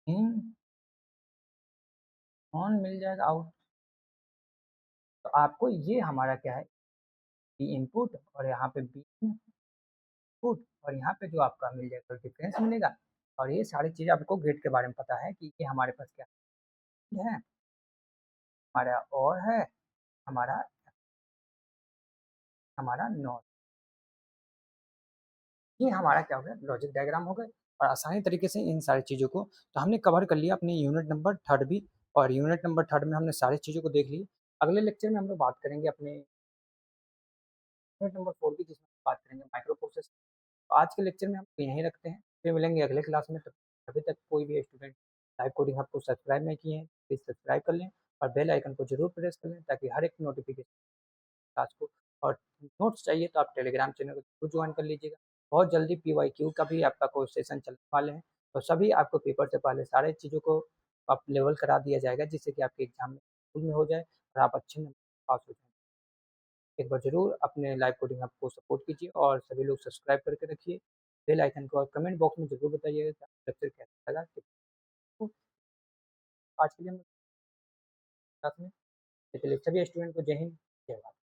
इन ऑन मिल जाएगा आउट। तो आपको ये हमारा क्या है, बी इनपुट, और यहाँ पे बी इनपुट, और यहाँ पे जो आपका मिल जाएगा डिफरेंस मिलेगा, और ये सारी चीज़ें आपको ग्रिड के बारे में पता है कि ये हमारे पास क्या है, हमारा और है, हमारा हमारा नॉट। ये हमारा क्या हो गया, लॉजिक डायग्राम हो गए। और आसानी तरीके से इन सारी चीज़ों को तो हमने कवर कर लिया अपने यूनिट नंबर 3 भी। और यूनिट नंबर 3 में हमने सारी चीज़ों को देख ली। अगले लेक्चर में हम लोग बात करेंगे अपने यूनिट नंबर 4 की, जिसमें हम बात करेंगे माइक्रो प्रोसेस। तो आज के लेक्चर में हम यहीं रखते हैं, फिर मिलेंगे अगले क्लास में। तब अभी तक कोई भी स्टूडेंट लाइव कोडिंग हब को सब्सक्राइब नहीं किए हैं, प्लीज़ सब्सक्राइब कर लें और बेल आइकन को जरूर प्रेस कर लें, ताकि हर एक नोटिफिकेशन क्लास को। और नोट्स चाहिए तो आप टेलीग्राम चैनल को जरूर ज्वाइन कर लीजिएगा। बहुत जल्दी PYQ का भी आपका कोई सेशन चलने वाले हैं, तो सभी आपको पेपर से पहले सारी चीज़ों को आप लेवल करा दिया जाएगा, जिससे कि आपके एग्जाम में फुल में हो जाए और आप अच्छे नंबर पास हो जाएँ। एक बार ज़रूर अपने लाइव कोडिंग हब को सपोर्ट कीजिए और सभी लोग सब्सक्राइब करके रखिए। बेल आइकन को और कमेंट बॉक्स में ज़रूर बताइएगा कि आपको लेक्चर कैसा लगा। तो आज के लिए हम क्लास में, इसके लिए सभी स्टूडेंट को जय हिंद, जय भारत।